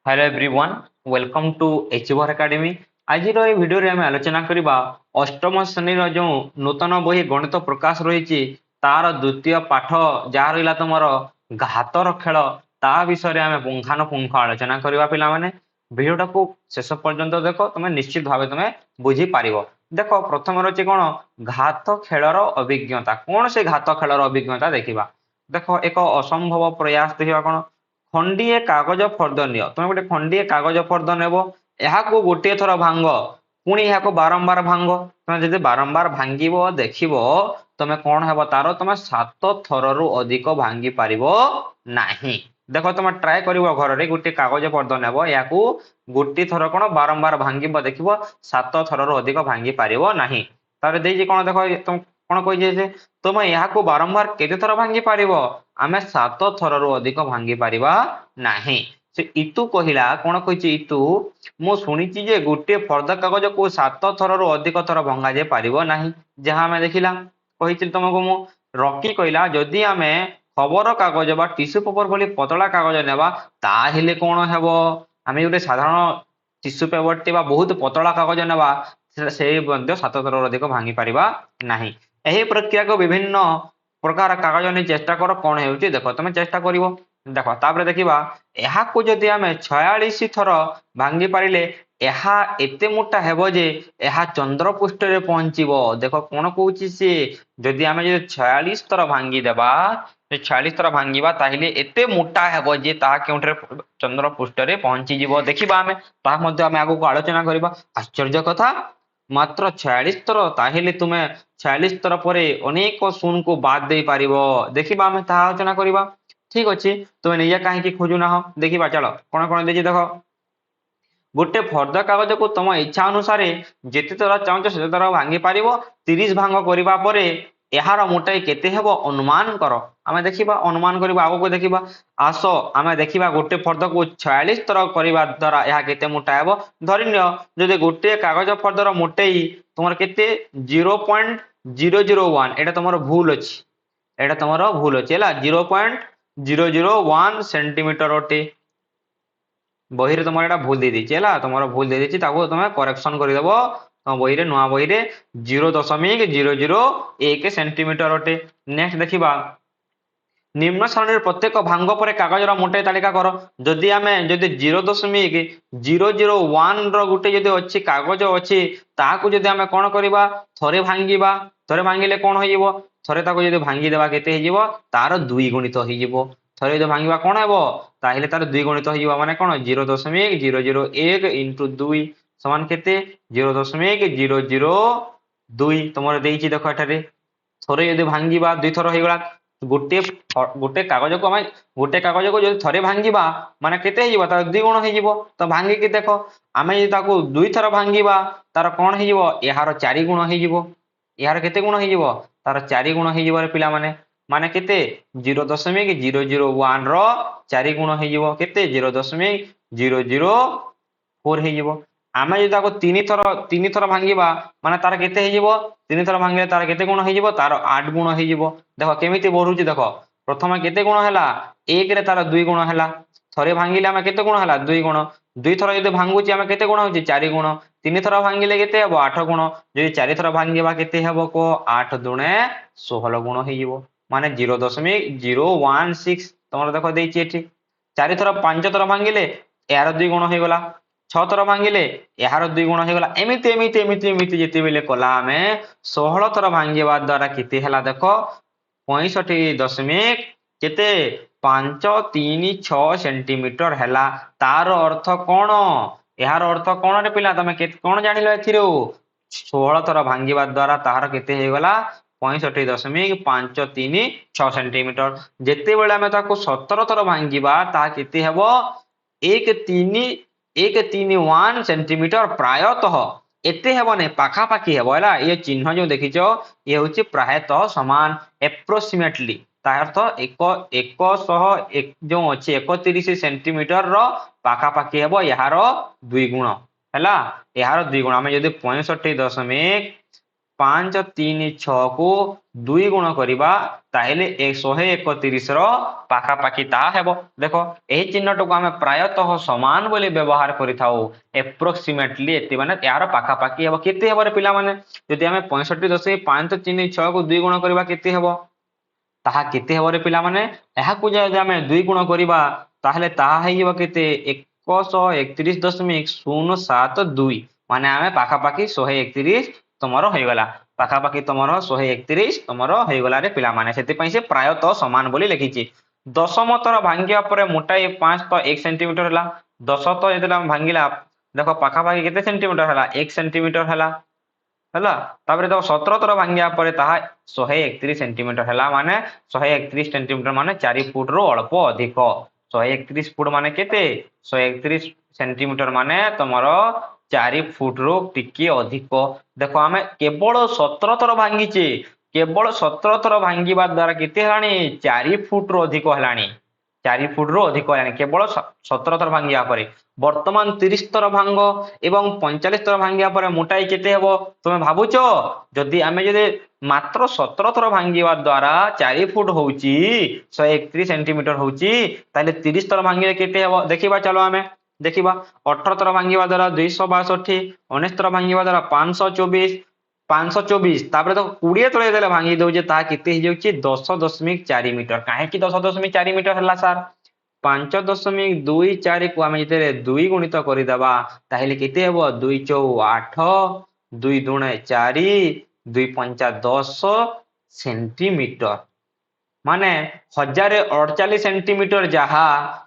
Hello everyone, welcome to Achiever Academy. आज video रे आम आलोचना करबा अष्टम श्रेणी जो नूतन बही गणित प्रकाश रही तार द्वितीय पाठ जहाँ रहा तुम घातर खेल ता विषय आम पुंखानुपुंख आलोचना करवा पिला माने भिडियोटा को शेष पर्यंत देख तुम निश्चित भाव तुम बुझी पार। देख प्रथम रही कौन घात खेलर अभिज्ञता कौन से घात खेलर अभिज्ञता देखा। देख एक असंभव प्रयास देखा कौन खंडीए कागज फर्द नियो तुम गोटे खंडीए कागज फर्द नेब यहाँ गोटे थर भांग पुणी यहाँ बारंबार भांग तुम जब बारंबार भांग देख तुम कौन है तार तुम 7 थरु अधिक भांगी पार ना। देख तुम ट्राए कर घर में गोटे कागज फर्द नेब या गोटे थर कौन बारंबार भांग देख 7 थरु अधिक भांगी पार ना। तार कौन देख तुम कौन कही तुम यहाँ बारंबार केते थर भांगी पार आमे 7 थरु अधिक भांगी पारिबा नाही। से इतु कहिला कौन कही इतु मु शुणी जे गोटे फर्द कागज को 7 थरु अधिक थर भंगा जाए पारिबो नाही जहाँ आमे देखिला कही तुमको मु रॉकी कहला जदि आमे खबर कागज बा टिश्यू पेपर भली पतला कागज नेबा ताहेले कौन हेबो आमे गोटे साधारण टिश्यू पेपर टे बहुत पतला कागज नेबा से 7 थरु अधिक भांगी पारिबा नाही। एही प्रक्रिया को विभिन्न प्रकार कागज नहीं चेष्टा कर कौन हो देख तुम चेष्टा कर देख तापर देखा यहाँ जदि आम 46 थर भांगी पारे एते मोटा हेब जे यह चंद्र पृष्ठ रे पहुंचब। देख कौन कौची सी जदि आम 46 थर भांगी देबा 46 थर भांगा ताहले एते मोटा हेब जे ता केउठरे चंद्र पृष्ठ रे पहुंची जीव देखिबा आमे आमे आगु को आलोचना करबा। आश्चर्य कथा मात्र 46 थर ताहले तुमे 46 थर पर अनेक शून को बाद दे पार देखा आम आलोचना करवा। ठीक अच्छे तुम निजे कहीं खोजुना हो देखा चलो कौन कौन देखिए देख गोटे फर्द कागज को तुम इच्छा अनुसार जिते थर चाहूच से थर भांगी पार 30 भांग करने यार मोटाई केते हेबो अनुमान कर आमे देखिबा अनुमान करबा आगो को देखिबा। आस आमे देखिबा गोटे फर्द को 46 थर करबा द्वारा यह केते मोटा हेबो धरिनियो जदि गोटे कागज फर्दर मोटाई तुमर केते 0.001 एटा तुमर भूल अछि एटा तुमर भूल अछि हला 0.001 सेंटीमीटर अटे बही तुम एटा भूल दे देछि हला तुमर भूल दे देछि ताको तुम करेक्शन कर देबो तुम बही रे नुआ बही रे 0.001 सेंटीमीटर अटे। नेक्स्ट देखिबा निम्न श्रेणी प्रत्येक भांग पर कागजर मोटाई तालिका कर जदि आमे जदि 0.001 गोटे जदि अच्छी कागज अच्छी ताकू जदि आमे कौन करबा थरे भांगीबा थरे भांगिले कौन होइबो थरे ताको जदि भांगी देबा केते होइबो तार 2 गुणित होइबो थरे जदि भांगीबा कौन हेबो ताहिले तार 2 गुणित होइबो माने कौन 0.001 इंटू 2 समान केते 0.002 तुमर देइछि देखो एठारे थरे जदि भांगीबा 2 थर होइगला गोटे गोटे कागज को आम गोटे कागज को जो थरे भांगीबा माने केते होइबो तार 2 गुण होइबो तो भांगी के देखो आमे जे ताको 2 थर भांगीबा तार कोन होइबो यार 4 गुण होइबो यार केते गुण होइबो तार 4 गुण होइबो रे पिला माने केते 0.001 रो 4 गुण होइबो केते 0.004 होइबो। आमे जे ताको 3 थर भांगीबा माने तार केते होइबो 3 थर भांगले तार केते गुण होइबो तार 8 गुण होइबो। देखो केमिति बढ़ुची देख प्रथम केते गुण हैला 1 रे तार 2 गुण हैला थरे भांगिले आमे केते गुण हैला 2 गुण 2 थर जदि भांगुची आमे केते गुण होची 4 गुण 3 थर भांगिले केते हेबो 8 गुण जदि 4 थर भांगीबा केते हेबो को 8 दुणे 16 गुण होइबो माने 0.016 तमर देखो देइची एठी 4 थर 5 थर भांगिले यार 2 गुण होई गला 6 थर भांगिले यार 2 गुण होई गला एमिति एमिति एमिति एमिति जेते बेले कला आमे 16 थर भांगीबा द्वारा केते हैला देखो 65 केते 536 सेंटीमीटर हैला तार अर्थ कौन यार अर्थ कौन रे पिला तमे कौन जानिलो एथिरो 16 थर भांगीबा द्वारा तार केते हे गला 65.536 सेंटीमीटर जेते बेले आमे ताको 17 थर भांगीबा ता केते हेबो 131 सेंटीमीटर प्रायतः एते हेबो ने पाखा पाखी हेबो हैला ये चिन्ह जो देखिचो ये होची प्रायतः समान एप्रोक्सीमेटली तार अर्थ 100 जो अछि 31 सेंटीमीटर रो पाखा पाखी हेबो यार 2 गुण हैला यार 2 गुण आमे जदी 65.5 5 3 6 को 2 ଗୁଣ କରିବା ତାହେଲେ 131 ର ପାଖାପାଖି ତାହା ହେବ। ଦେଖ ଏହି ଚିହ୍ନଟିକୁ ଆମେ ପ୍ରାୟତଃ ସମାନ ବୋଲି ବ୍ୟବହାର କରିଥାଉ। ଏପ୍ରୋକ୍ସିମେଟଲି ଏତେ ମାନେ ଏହାର ପାଖାପାଖି ହେବ। କେତେ ହେବ ରେ ପିଲାମାନେ? ଯଦି ଆମେ 65.536 କୁ 2 ଗୁଣ କରିବା କେତେ ହେବ? ତାହା କେତେ ହେବ ରେ ପିଲାମାନେ? ଏହାକୁ ଯଦି ଆମେ 2 ଗୁଣ କରିବା ତାହେଲେ ତାହା ହେଇଯିବ କେତେ? 131.072 ମାନେ ଆମେ ପାଖାପାଖି 131 ତମର ହେଇଗଲା। ପାଖାପାଖି ତମର 131 ତମର ହେଇଗଲା ରେ ପିଲାମାନେ। ସେଥିପାଇଁ ସେ ପ୍ରାୟତଃ ସମାନ ବୋଲି ଲେଖିଛି। ଦଶମ ଥର ଭାଙ୍ଗିବା ପରେ ମୋଟାଇ 5 ତ 1 ସେଣ୍ଟିମିଟର ହେଲା। 10 ତ ଯେତେବେଳେ ଆମେ ଭାଙ୍ଗିଲା ଦେଖ ପାଖାପାଖି କେତେ ସେଣ୍ଟିମିଟର ହେଲା? 1 ସେଣ୍ଟିମିଟର ହେଲା। ହେଲା ତାପରେ ଦେଖ 17 ଥର ଭାଙ୍ଗିବା ପରେ ତାହା 131 ସେଣ୍ଟିମିଟର ହେଲା। ମାନେ 131 ସେଣ୍ଟିମିଟର ମାନେ 4 ଫୁଟ ରୁ ଅଳ୍ପ ଅଧିକ। 131 ଫୁଟ ମାନେ କେତେ? 131 ସେଣ୍ଟିମିଟର ମାନେ ତମର 4 ଫୁଟ ରୁ ଟିକେ ଅଧିକ। ଦେଖ ଆମେ କେବଳ 17 ଥର ଭାଙ୍ଗିଛେ। କେବଳ 17 ଥର ଭାଙ୍ଗିବା ଦ୍ୱାରା କେତେ ହେଲାଣି? 4 ଫୁଟ ରୁ ଅଧିକ ହେଲାଣି। 4 ଫୁଟ ରୁ ଅଧିକ ହେଲାଣି କେବଳ 17 ଥର ଭାଙ୍ଗିବା ପରେ। ବର୍ତ୍ତମାନ 30 ଥର ଭାଙ୍ଗ ଏବଂ 45 ଥର ଭାଙ୍ଗିବା ପରେ ମୋଟାଇ କେତେ ହେବ ତମେ ଭାବୁଛ? ଯଦି ଆମେ ମାତ୍ର 17 ଥର ଭାଙ୍ଗିବା ଦ୍ୱାରା 4 ଫୁଟ ହଉଛି 131 ସେଣ୍ଟିମିଟର ହଉଛି, ତାହେଲେ 30 ଥର ଭାଙ୍ଗିଲେ କେତେ ହେବ ଦେଖିବା। ଚାଲ ଆମେ ଦେଖିବା। 18 ଥର ଭାଙ୍ଗିବା ଦ୍ୱାରା 262, 19 ଥର ଭାଙ୍ଗିବା ଦ୍ୱାରା 524 ତାପରେ ତ 20 ଥର ଯେତେବେଳେ ଭାଙ୍ଗି ଦଉଛେ ତାହା କେତେ ହେଇଯାଉଛି? 10.4 ମିଟର। କାହିଁକି 10.4 ମିଟର ହେଲା ସାର୍? 5.24 କୁ ଆମେ ଯେତେବେଳେ 2 ଗୁଣିତ କରିଦେବା ତାହେଲେ କେତେ ହେବ? 2 ଚଉ 8, 2 ଦୁଣେ 4, 2 ପଞ୍ଚା 10 ସେଣ୍ଟିମିଟର। ମାନେ 1048 ସେଣ୍ଟିମିଟର ଯାହା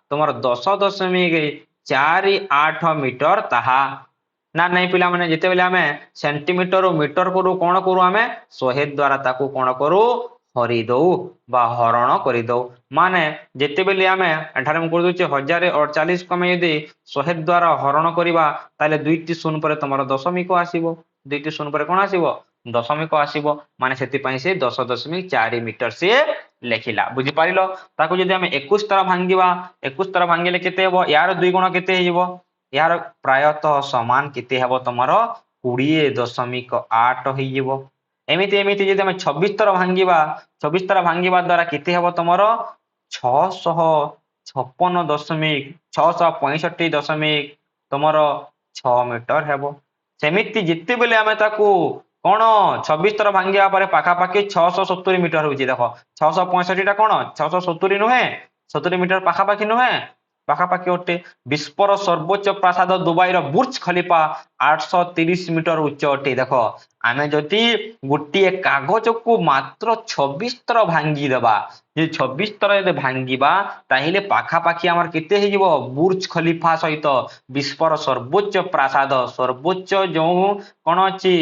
ତମର 10.48 ମିଟର ତାହା। ନା ନାଇଁ ପିଲାମାନେ? ଯେତେବେଳେ ଆମେ ସେଣ୍ଟିମିଟର ମିଟର କରୁ କଣ କରୁ? ଆମେ 100 ଦ୍ୱାରା ତାକୁ କଣ କରୁ? ହରି ଦଉ ବା ହରଣ କରିଦଉ। ମାନେ ଯେତେବେଳେ ଆମେ ଏଠାରେ ମୁଁ କରିଦଉଛି 1048 କୁ ଆମେ ଯଦି 100 ଦ୍ୱାରା ହରଣ କରିବା ତାହେଲେ 2ଟି ଶୂନ ପରେ ତମର ଦଶମିକ ଆସିବ। 2ଟି ଶୂନ ପରେ କଣ ଆସିବ? ଦଶମିକ ଆସିବ। ମାନେ ସେଥିପାଇଁ ସେ 10.4 ମିଟର ସିଏ ଲେଖିଲା। ବୁଝିପାରିଲ? ତାକୁ ଯଦି ଆମେ 21 ଥର ଭାଙ୍ଗିବା, 21 ଥର ଭାଙ୍ଗିଲେ କେତେ ହେବ? ୟାର 2 ଗୁଣ କେତେ ହେଇଯିବ? ୟାର ପ୍ରାୟତଃ ସମାନ କେତେ ହେବ ତମର? 20.8 ହେଇଯିବ। ଏମିତି ଏମିତି ଯଦି ଆମେ 26 ଥର ଭାଙ୍ଗିବା, 26 ଥର ଭାଙ୍ଗିବା ଦ୍ୱାରା କେତେ ହେବ ତମର? 665.6 ତମର 6 ମିଟର ହେବ। ସେମିତି ଯେତେବେଳେ ଆମେ ତାକୁ କଣ 26 ଥର ଭାଙ୍ଗିବା ପରେ ପାଖାପାଖି 670 ମିଟର ହଉଛି। ଦେଖ 665 ଟା କଣ? 670 ନୁହେଁ? 70 ମିଟର ପାଖାପାଖି ନୁହେଁ? ପାଖାପାଖି ଅଟେ। ବିଶ୍ୱର ସର୍ବୋଚ୍ଚ ପ୍ରାସାଦ ଦୁବାଇର ବୁର୍ଜ ଖଲିଫା 830 ମିଟର ଉଚ୍ଚ ଅଟେ। ଦେଖ ଆମେ ଯଦି ଗୋଟିଏ କାଗଜକୁ ମାତ୍ର 26 ଥର ଭାଙ୍ଗିଦେବା, ଯଦି 26 ଥର ଯଦି ଭାଙ୍ଗିବା ତାହେଲେ ପାଖାପାଖି ଆମର କେତେ ହେଇଯିବ? ବୁର୍ଜ ଖଲିଫା ସହିତ ବିଶ୍ୱର ସର୍ବୋଚ୍ଚ ପ୍ରାସାଦ, ସର୍ବୋଚ୍ଚ ଯୋଉ କଣ ଅଛି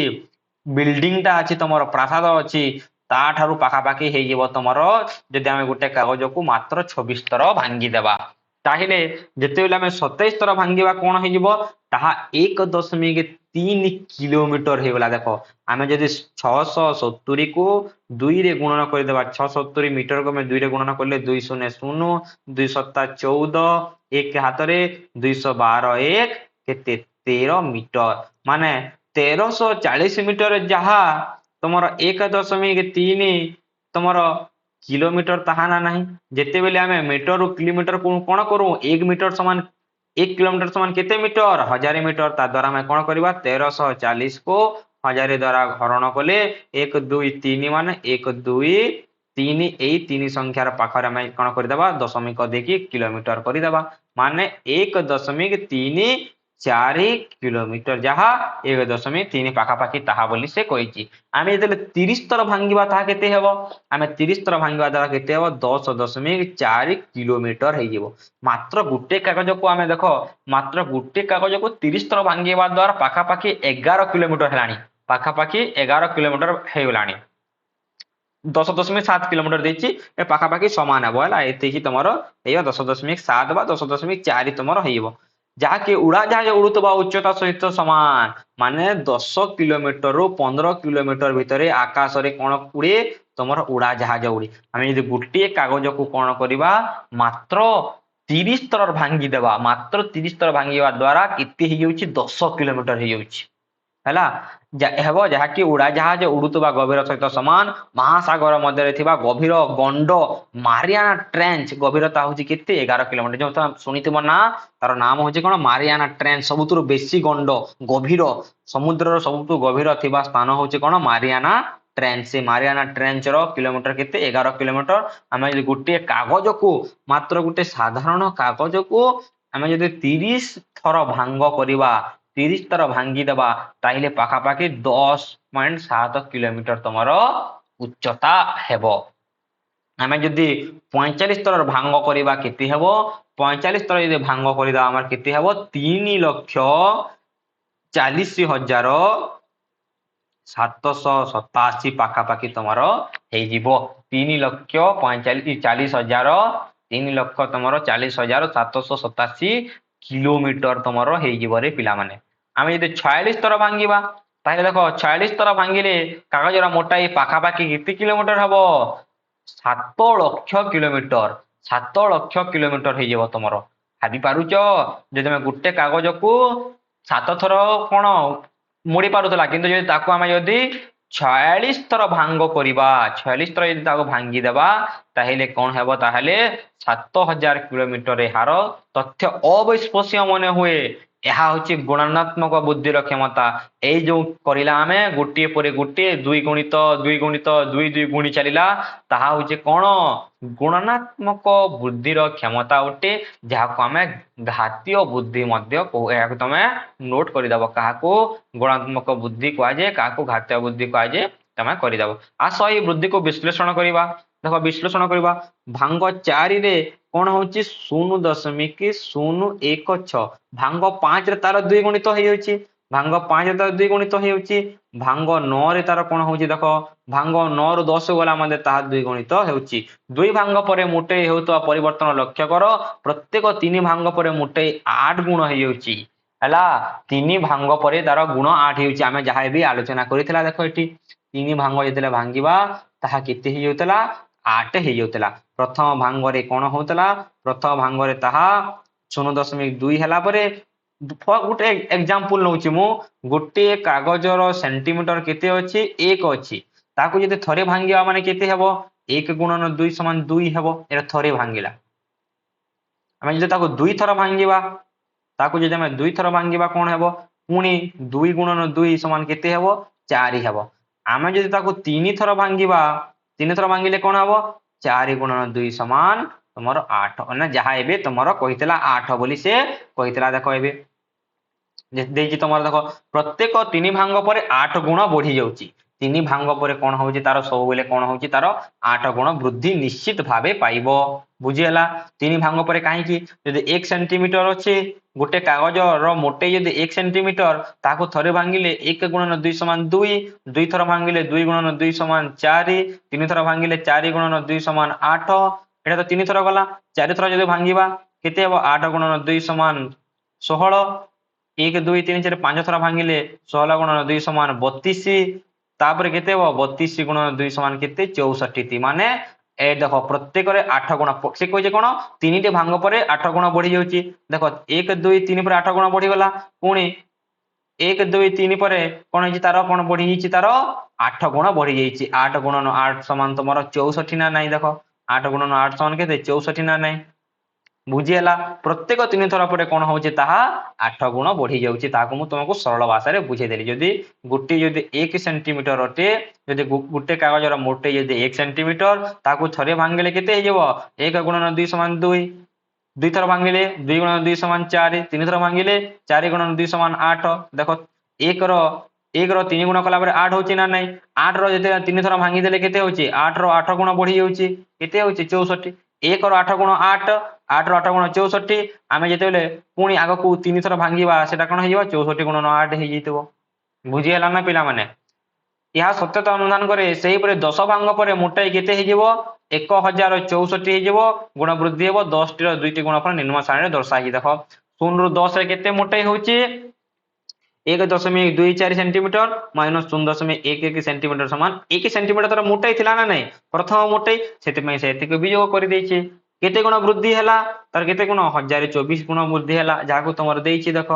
ବିଲ୍ଡିଂ ଟା ଅଛି ତମର, ପ୍ରାସାଦ ଅଛି, ତା ଠାରୁ ପାଖାପାଖି ହେଇଯିବ ତମର ଯଦି ଆମେ ଗୋଟେ କାଗଜକୁ ମାତ୍ର 26 ଥର ଭାଙ୍ଗିଦେବା। ତାହେଲେ ଯେତେବେଳେ ଆମେ 27 ଥର ଭାଙ୍ଗିବା କଣ ହେଇଯିବ? ତାହା 1.3 କିଲୋମିଟର ହେଇଗଲା। ଦେଖ ଆମେ ଯଦି 670 କୁ 2 ରେ ଗୁଣନ କରିଦେବା, 670 ମିଟରକୁ ଆମେ 2 ରେ ଗୁଣନ କଲେ 2 ଶୂନ 0, 2 ସତା 14, 1 ହାତରେ 212, 1 କେତେ 13 ମିଟର। ମାନେ 1340 ମିଟର ଯାହା ତମର 1.3 ତମର କିଲୋମିଟର ତାହା ନା ନାହିଁ। ଯେତେବେଳେ ଆମେ ମିଟର କିଲୋମିଟର କଣ କରୁ? 1 ମିଟର ସମାନ 1 କିଲୋମିଟର ସମାନ କେତେ ମିଟର? 1000 ମିଟର। ତା ଦ୍ୱାରା ଆମେ କଣ କରିବା? 1340 କୁ 1000 ଦ୍ୱାରା ହରଣ କଲେ 1 2 3 ମାନେ 1 2 3 ଏଇ 3 ସଂଖ୍ୟାର ପାଖରେ ଆମେ କଣ କରିଦେବା? ଦଶମିକ ଦେଇକି କିଲୋମିଟର କରିଦେବା। ମାନେ 1.34 କିଲୋମିଟର ଯାହା 1.3 ପାଖାପାଖି ତାହା ବୋଲି ସେ କହିଛି। ଆମେ ଯେତେବେଳେ 30 ଥର ଭାଙ୍ଗିବା ତାହା କେତେ ହେବ? ଆମେ 30 ଥର ଭାଙ୍ଗିବା ଦ୍ୱାରା କେତେ ହେବ? 10.4 କିଲୋମିଟର ହେଇଯିବ। ମାତ୍ର ଗୋଟେ କାଗଜକୁ ଆମେ ଦେଖ, ମାତ୍ର ଗୋଟେ କାଗଜକୁ 30 ଥର ଭାଙ୍ଗିବା ଦ୍ୱାରା ପାଖାପାଖି 11 କିଲୋମିଟର ହେଲାଣି। ପାଖାପାଖି 11 କିଲୋମିଟର ହେଇଗଲାଣି। 10.7 କିଲୋମିଟର ଦେଇଛି, ଏ ପାଖାପାଖି ସମାନ ହେବ। ହେଲା ଏତିକି ତମର ହେଇବ 10.7 ବା 10.4 ତମର ହେଇବ। ଯାହାକି ଉଡାଜାହାଜ ଉଡୁଥିବା ଉଚ୍ଚତା ସହିତ ସମାନ। ମାନେ 10 କିଲୋମିଟରରୁ 15 କିଲୋମିଟର ଭିତରେ ଆକାଶରେ କଣ ଉଡେ? ତମର ଉଡାଜାହାଜ ଉଡେ। ଆମେ ଯଦି ଗୋଟିଏ କାଗଜକୁ କଣ କରିବା? ମାତ୍ର 30 ଥର ଭାଙ୍ଗିଦେବା। ମାତ୍ର 30 ଥର ଭାଙ୍ଗିବା ଦ୍ୱାରା କେତେ ହେଇଯାଉଛି? 10 କିଲୋମିଟର ହେଇଯାଉଛି। ହେଲା ହେବ ଯାହାକି ଉଡ଼ାଜାହାଜ ଉଡୁଥିବା ଗଭୀର ସହିତ ସମାନ। ମହାସାଗର ମଧ୍ୟରେ ଥିବା ଗଭୀର ଗଣ୍ଡ ମାରିଆନା ଟ୍ରେଞ୍ଚ ଗଭୀରତା ହଉଛି କେତେ 11 କିଲୋମିଟର। ଯୋଉ ତମେ ଶୁଣିଥିବ ନା ତାର ନାମ ହଉଛି କଣ ମାରିଆନା ଟ୍ରେଞ୍ଚ। ସବୁଥିରୁ ବେଶୀ ଗଣ୍ଡ ଗଭୀର ସମୁଦ୍ରର ସବୁଠୁ ଗଭୀର ଥିବା ସ୍ଥାନ ହଉଛି କଣ ମାରିଆନା ଟ୍ରେଞ୍ଚ। ସେ ମାରିଆନା ଟ୍ରେଞ୍ଚ ର କିଲୋମିଟର କେତେ 11 କିଲୋମିଟର। ଆମେ ଯଦି ଗୋଟିଏ କାଗଜକୁ ମାତ୍ର ଗୋଟେ ସାଧାରଣ କାଗଜକୁ ଆମେ ଯଦି 30 ଥର ଭାଙ୍ଗ କରିବା 30 ଥର ଭାଙ୍ଗିଦେବା ତାହେଲେ ପାଖାପାଖି 10.7 କିଲୋମିଟର ତମର ଉଚ୍ଚତା ହେବ। ଆମେ ଯଦି 45 ଥର ଭାଙ୍ଗ କରିବା କେତେ ହେବ 45 ଥର ଯଦି ଭାଙ୍ଗ କରିବା ଆମର କେତେ ହେବ 3,40,787 ପାଖାପାଖି ତମର ହେଇଯିବ। 3,40,000 3,00,000 ତମର 40,787 କିଲୋମିଟର ତମର ହେଇଯିବ ରେ ପିଲାମାନେ। ଆମେ ଯଦି 46 ଥର ଭାଙ୍ଗିବା ତାହେଲେ ଦେଖ 46 ଥର ଭାଙ୍ଗିଲେ କାଗଜର ମୋଟାଇ ପାଖାପାଖି କେତେ କିଲୋମିଟର ହେବ 7 ଲକ୍ଷ କିଲୋମିଟର। 7 ଲକ୍ଷ କିଲୋମିଟର ହେଇଯିବ ତମର। ଭାବି ପାରୁଛ ଯଦି ତମେ ଗୋଟେ କାଗଜକୁ 7 ଥର କଣ ମୋଡି ପାରୁଥିଲା କିନ୍ତୁ ଯଦି ତାକୁ ଆମେ ଯଦି 46 ଥର ଭାଙ୍ଗ କରିବା 46 ଥର ଯଦି ତାକୁ ଭାଙ୍ଗିଦେବା ତାହେଲେ କଣ ହେବ ତାହେଲେ 7,000 କିଲୋମିଟର। ଏହାର ତଥ୍ୟ ଅବିଶ୍ୱାସୀୟ ମନେ ହୁଏ। ଏହା ହଉଛି ଗୁଣନାତ୍ମକ ବୁଦ୍ଧିର କ୍ଷମତା। ଏଇ ଯୋଉ କରିଲା ଆମେ ଗୋଟିଏ ପରେ ଗୋଟିଏ 2 ଗୁଣିତ 2 ଗୁଣିତ 2 2 ଗୁଣି ଚାଲିଲା ତାହା ହଉଛି କଣ ଗୁଣନାତ୍ମକ ବୁଦ୍ଧିର କ୍ଷମତା ଅଟେ ଯାହାକୁ ଆମେ ଘାତୀୟ ବୁଦ୍ଧି ମଧ୍ୟ କହୁ। ଏହାକୁ ତମେ ନୋଟ କରିଦବ କାହାକୁ ଗୁଣାତ୍ମକ ବୁଦ୍ଧି କୁହାଯାଏ କାହାକୁ ଘାତୀୟ ବୁଦ୍ଧି କୁହାଯାଏ ତମେ କରିଦବ। ଆସ ଏଇ ବୁଦ୍ଧିକୁ ବିଶ୍ଳେଷଣ କରିବା। ଦେଖ ବିଶ୍ଳେଷଣ କରିବା ଭାଙ୍ଗ 4 ରେ କଣ ହଉଛି 0.016। ଭାଙ୍ଗ 5 ରେ ତାର 2 ଗୁଣିତ ହେଇଯାଉଛି। ଭାଙ୍ଗ 5 ରେ ତାର 2 ଗୁଣିତ ହେଇଯାଉଛି। ଭାଙ୍ଗ 9 ରେ ତାର କଣ ହଉଛି ଦେଖ ଭାଙ୍ଗ 9 ରୁ 10 ଗଲା ମାନେ ତାହା 2 ଗୁଣିତ ହେଉଛି। 2 ଭାଙ୍ଗ ପରେ ମୋଟେଇ ହେଉଥିବା ପରିବର୍ତ୍ତନ ଲକ୍ଷ୍ୟ କର। ପ୍ରତ୍ୟେକ 3 ଭାଙ୍ଗ ପରେ ମୋଟେଇ 8 ଗୁଣ ହେଇଯାଉଛି ହେଲା। 3 ଭାଙ୍ଗ ପରେ ତାର ଗୁଣ 8 ହେଉଛି। ଆମେ ଯାହା ବି ଆଲୋଚନା କରିଥିଲା ଦେଖ ଏଠି 3 ଭାଙ୍ଗ ଯେତେବେଳେ ଭାଙ୍ଗିବା ତାହା କେତେ ହେଇଯାଉଥିଲା 8 ହେଇଯାଉଥିଲା। ପ୍ରଥମ ଭାଙ୍ଗରେ କଣ ହଉଥିଲା ପ୍ରଥମ ଭାଙ୍ଗରେ ତାହା 0.2 ହେଲା ପରେ ଗୋଟେ ଏକ୍ସାମ୍ପଲ ନଉଛି ମୁଁ ଗୋଟିଏ କାଗଜର ସେଣ୍ଟିମିଟର କେତେ ଅଛି 1 ଅଛି। ତାକୁ ଯଦି ଥରେ ଭାଙ୍ଗିବା ମାନେ କେତେ ହେବ 1 ଗୁଣନ 2 ସମାନ 2 ହେବ। ଏଟା ଥରେ ଭାଙ୍ଗିଲା। ଆମେ ଯଦି ତାକୁ 2 ଥର ଭାଙ୍ଗିବା ତାକୁ ଯଦି ଆମେ 2 ଥର ଭାଙ୍ଗିବା କଣ ହେବ ପୁଣି 2 ଗୁଣନ 2 ସମାନ କେତେ ହେବ 4 ହେବ। ଆମେ ଯଦି ତାକୁ 3 ଥର ଭାଙ୍ଗିବା 3 ଥର ଭାଙ୍ଗିଲେ କଣ ହେବ 4 ଗୁଣନ 2 ସମାନ ତମର 8 ମାନେ ଯାହା ଏବେ ତମର କହିଥିଲା 8 ବୋଲି ସେ କହିଥିଲା। ଦେଖ ଏବେ ଦେଇଛି ତମର ଦେଖ ପ୍ରତ୍ୟେକ 3 ଭାଙ୍ଗ ପରେ 8 ଗୁଣ ବଢି ଯାଉଛି। 3 ଭାଙ୍ଗ ପରେ କଣ ହଉଛି ତାର ସବୁବେଳେ କଣ ହଉଛି ତାର 8 ଗୁଣ ବୃଦ୍ଧି ନିଶ୍ଚିତ ଭାବେ ପାଇବ। ବୁଝିହେଲା 3 ଭାଙ୍ଗ ପରେ କାହିଁକି ଯଦି 1 ସେଣ୍ଟିମିଟର ଅଛି ଗୋଟେ କାଗଜର ମୋଟେଇ ଯଦି 1 ସେଣ୍ଟିମିଟର ତାକୁ ଥରେ ଭାଙ୍ଗିଲେ 1 ଗୁଣନ 2 ସମାନ 2 2 ଥର ଭାଙ୍ଗିଲେ 2 ଗୁଣନ 2 ସମାନ 4 3 ଥର ଭାଙ୍ଗିଲେ 4 ଗୁଣନ 2 ସମାନ 8। ଏଟା ତ 3 ଥର ଗଲା 4 ଥର ଯଦି ଭାଙ୍ଗିବା କେତେ ହେବ 8 ଗୁଣନ 2 ସମାନ 16। 1 2 3 4 5 ଥର ଭାଙ୍ଗିଲେ 16 ଗୁଣନ 2 ସମାନ 32। ତାପରେ କେତେ ହେବ 32 ଗୁଣନ 2 ସମାନ କେତେ 64। ମାନେ ଏ ଦେଖ ପ୍ରତ୍ୟେକରେ 8 ଗୁଣ ସେ କହିছে କଣ 3ଟି ଭାଙ୍ଗ ପରେ 8 ଗୁଣ ବଢି ଯାଉଛି। ଦେଖ 1 2 3 ପରେ 8 ଗୁଣ ବଢିଗଲା ପୁଣି 1 2 3 ପରେ କଣ ହେଇଛି ତାର କଣ ବଢି ହେଇଛି ତାର 8 ଗୁଣ ବଢି ଯାଇଛି। 8 ଗୁଣନ 8 ସମାନ ତମର 64 ନା ନାହିଁ। ଦେଖ 8 ଗୁଣନ 8 ସମାନ କେତେ 64 ନା ନାହିଁ। ବୁଝିହେଲା ପ୍ରତ୍ୟେକ 3 ଥର ପରେ କଣ ହଉଛି ତାହା 8 ଗୁଣ ବଢି ଯାଉଛି। ତାହାକୁ ମୁଁ ତମକୁ ସରଳ ଭାଷାରେ ବୁଝେଇଦେଲି। ଯଦି ଗୋଟିଏ ଯଦି 1 ସେଣ୍ଟିମିଟର ଅଟେ ଯଦି ଗୋଟେ କାଗଜର ମୋଟେଇ ଯଦି 1 ସେଣ୍ଟିମିଟର ତାକୁ ଥରେ ଭାଙ୍ଗିଲେ କେତେ ହେଇଯିବ 1 ଗୁଣନ 2 ସମାନ 2 2 ଥର ଭାଙ୍ଗିଲେ 2 ଗୁଣନ 2 ସମାନ 4 3 ଥର ଭାଙ୍ଗିଲେ 4 ଗୁଣନ 2 ସମାନ 8। ଦେଖ 1 ର 3 ଗୁଣ କଲା ପରେ 8 ହଉଛି ନା ନାହିଁ। 8 ର ଯେତେ 3 ଥର ଭାଙ୍ଗିଦେଲେ କେତେ ହଉଛି 8 ର 8 ଗୁଣ ବଢି ଯାଉଛି କେତେ ହଉଛି 64। 1 ର 8 ଗୁଣ 8 8 ର 8 ଗୁଣ 64। ଆମେ ଯେତେବେଳେ ପୁଣି ଆଗକୁ 3 ଥର ଭାଙ୍ଗିବା ସେଟା କଣ ହେଇଯିବ 64 ଗୁଣନ 8 ହେଇଯାଇଥିବ। ବୁଝିହେଲା ନା ପିଲାମାନେ। ଏହା ସତ୍ୟତା ଅନୁଧ୍ୟାନ କରେ। ସେହିପରି 10 ଭାଙ୍ଗ ପରେ ମୋଟାଇ କେତେ ହେଇଯିବ 1064 ହେଇଯିବ। ଗୁଣ ବୃଦ୍ଧି ହେବ 10 ର 2ଟି ଗୁଣଫଳ ନିମ୍ନ ଶ୍ରେଣୀରେ ଦର୍ଶାଇ। ଦେଖ 0 ରୁ 10 ରେ କେତେ ମୋଟାଇ ହଉଛି 1.24 ସେଣ୍ଟିମିଟର ମାଇନସ 0.11 ସେଣ୍ଟିମିଟର ସମାନ 1 ସେଣ୍ଟିମିଟର ତାର ମୋଟାଇ ଥିଲା ନା ନାହିଁ ପ୍ରଥମ ମୋଟାଇ ସେଥିପାଇଁ ସେ ଏତିକି ବିଯୋଗ କରିଦେଇଛି। କେତେ ଗୁଣ ବୃଦ୍ଧି ହେଲା ତାର କେତେ ଗୁଣ 1024 ଗୁଣ ବୃଦ୍ଧି ହେଲା ଯାହାକୁ ତମର ଦେଇଛି। ଦେଖ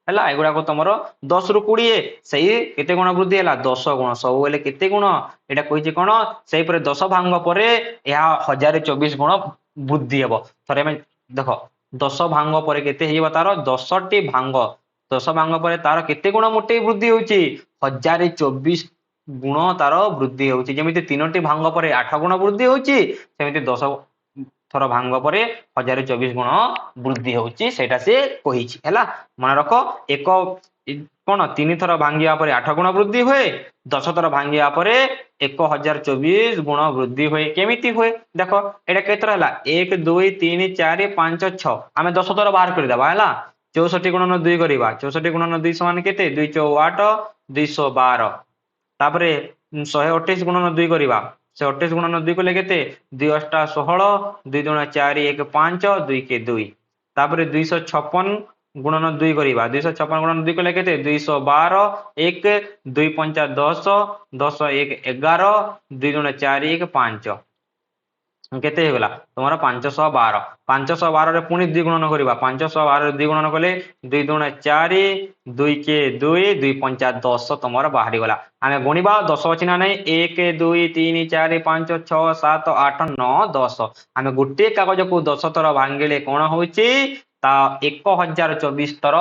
ହେଲା ଏଗୁଡାକ ତମର 10 ରୁ 20 ସେଇ କେତେ ଗୁଣ ବୃଦ୍ଧି ହେଲା 10 ଗୁଣ ସବୁବେଳେ କେତେ ଗୁଣ ଏଟା କହିଛି କଣ ସେଇପରେ 10 ଭାଙ୍ଗ ପରେ ଏହା 1024 ଗୁଣ ବୃଦ୍ଧି ହେବ ଥରେ ଆମେ ଦେଖ 10 ଭାଙ୍ଗ ପରେ କେତେ ହେଇଯିବ ତାର 10ଟି ଭାଙ୍ଗ 10 ଭାଙ୍ଗ ପରେ ତାର କେତେ ଗୁଣ ମୋଟେ ବୃଦ୍ଧି ହଉଛି 1024 ଗୁଣ ତାର ବୃଦ୍ଧି ହଉଛି ଯେମିତି 3ଟି ଭାଙ୍ଗ ପରେ 8 ଗୁଣ ବୃଦ୍ଧି ହଉଛି ସେମିତି 10 ଥର ଭାଙ୍ଗ ପରେ 1024 ଗୁଣ ବୃଦ୍ଧି ହଉଛି ସେଇଟା ସେ କହିଛି ହେଲା ମନେ ରଖ ଏକ କଣ 3 ଥର ଭାଙ୍ଗିବା ପରେ 8 ଗୁଣ ବୃଦ୍ଧି ହୁଏ 10 ଥର ଭାଙ୍ଗିବା ପରେ 1024 ଗୁଣ ବୃଦ୍ଧି ହୁଏ କେମିତି ହୁଏ ଦେଖ ଏଟା କେତେ ହେଲା 1 2 3 4 5 6 ଆମେ 10 ଥର ବାହାର କରିଦେବା ହେଲା 64 ଗୁଣନ 2 କରିବା 64 ଗୁଣନ 2 ସମାନ କେତେ 2 4 8 212 ତାପରେ 128 ଗୁଣନ 2 କରିବା 128 ଗୁଣନ 2 କଲେ କେତେ 2 8 16 2 2 4 1 5 2 के 2 ତାପରେ 256 ଗୁଣନ 2 କରିବା 256 ଗୁଣନ 2 କଲେ କେତେ 212 1 2 5 10 10 1 11 2 2 4 1 5 କେତେ ହେଇଗଲା তোমার 512 512 ରେ ପୁଣି 2 ଗୁଣନ କରିବା 512 ରେ 2 ଗୁଣନ କଲେ 2 2 4 2 के 2 2 5 10 তোমার ବାହାରି ଗଲା ଆମେ ଗଣିବା 10 ଅଛି ନା ନାହିଁ 1 2 3 4 5 6 7 8 9 10 ଆମେ ଗୋଟିଏ କାଗଜକୁ 10 ଥର ଭାଙ୍ଗିଲେ କଣ ହଉଛି ତା 1024 ଥର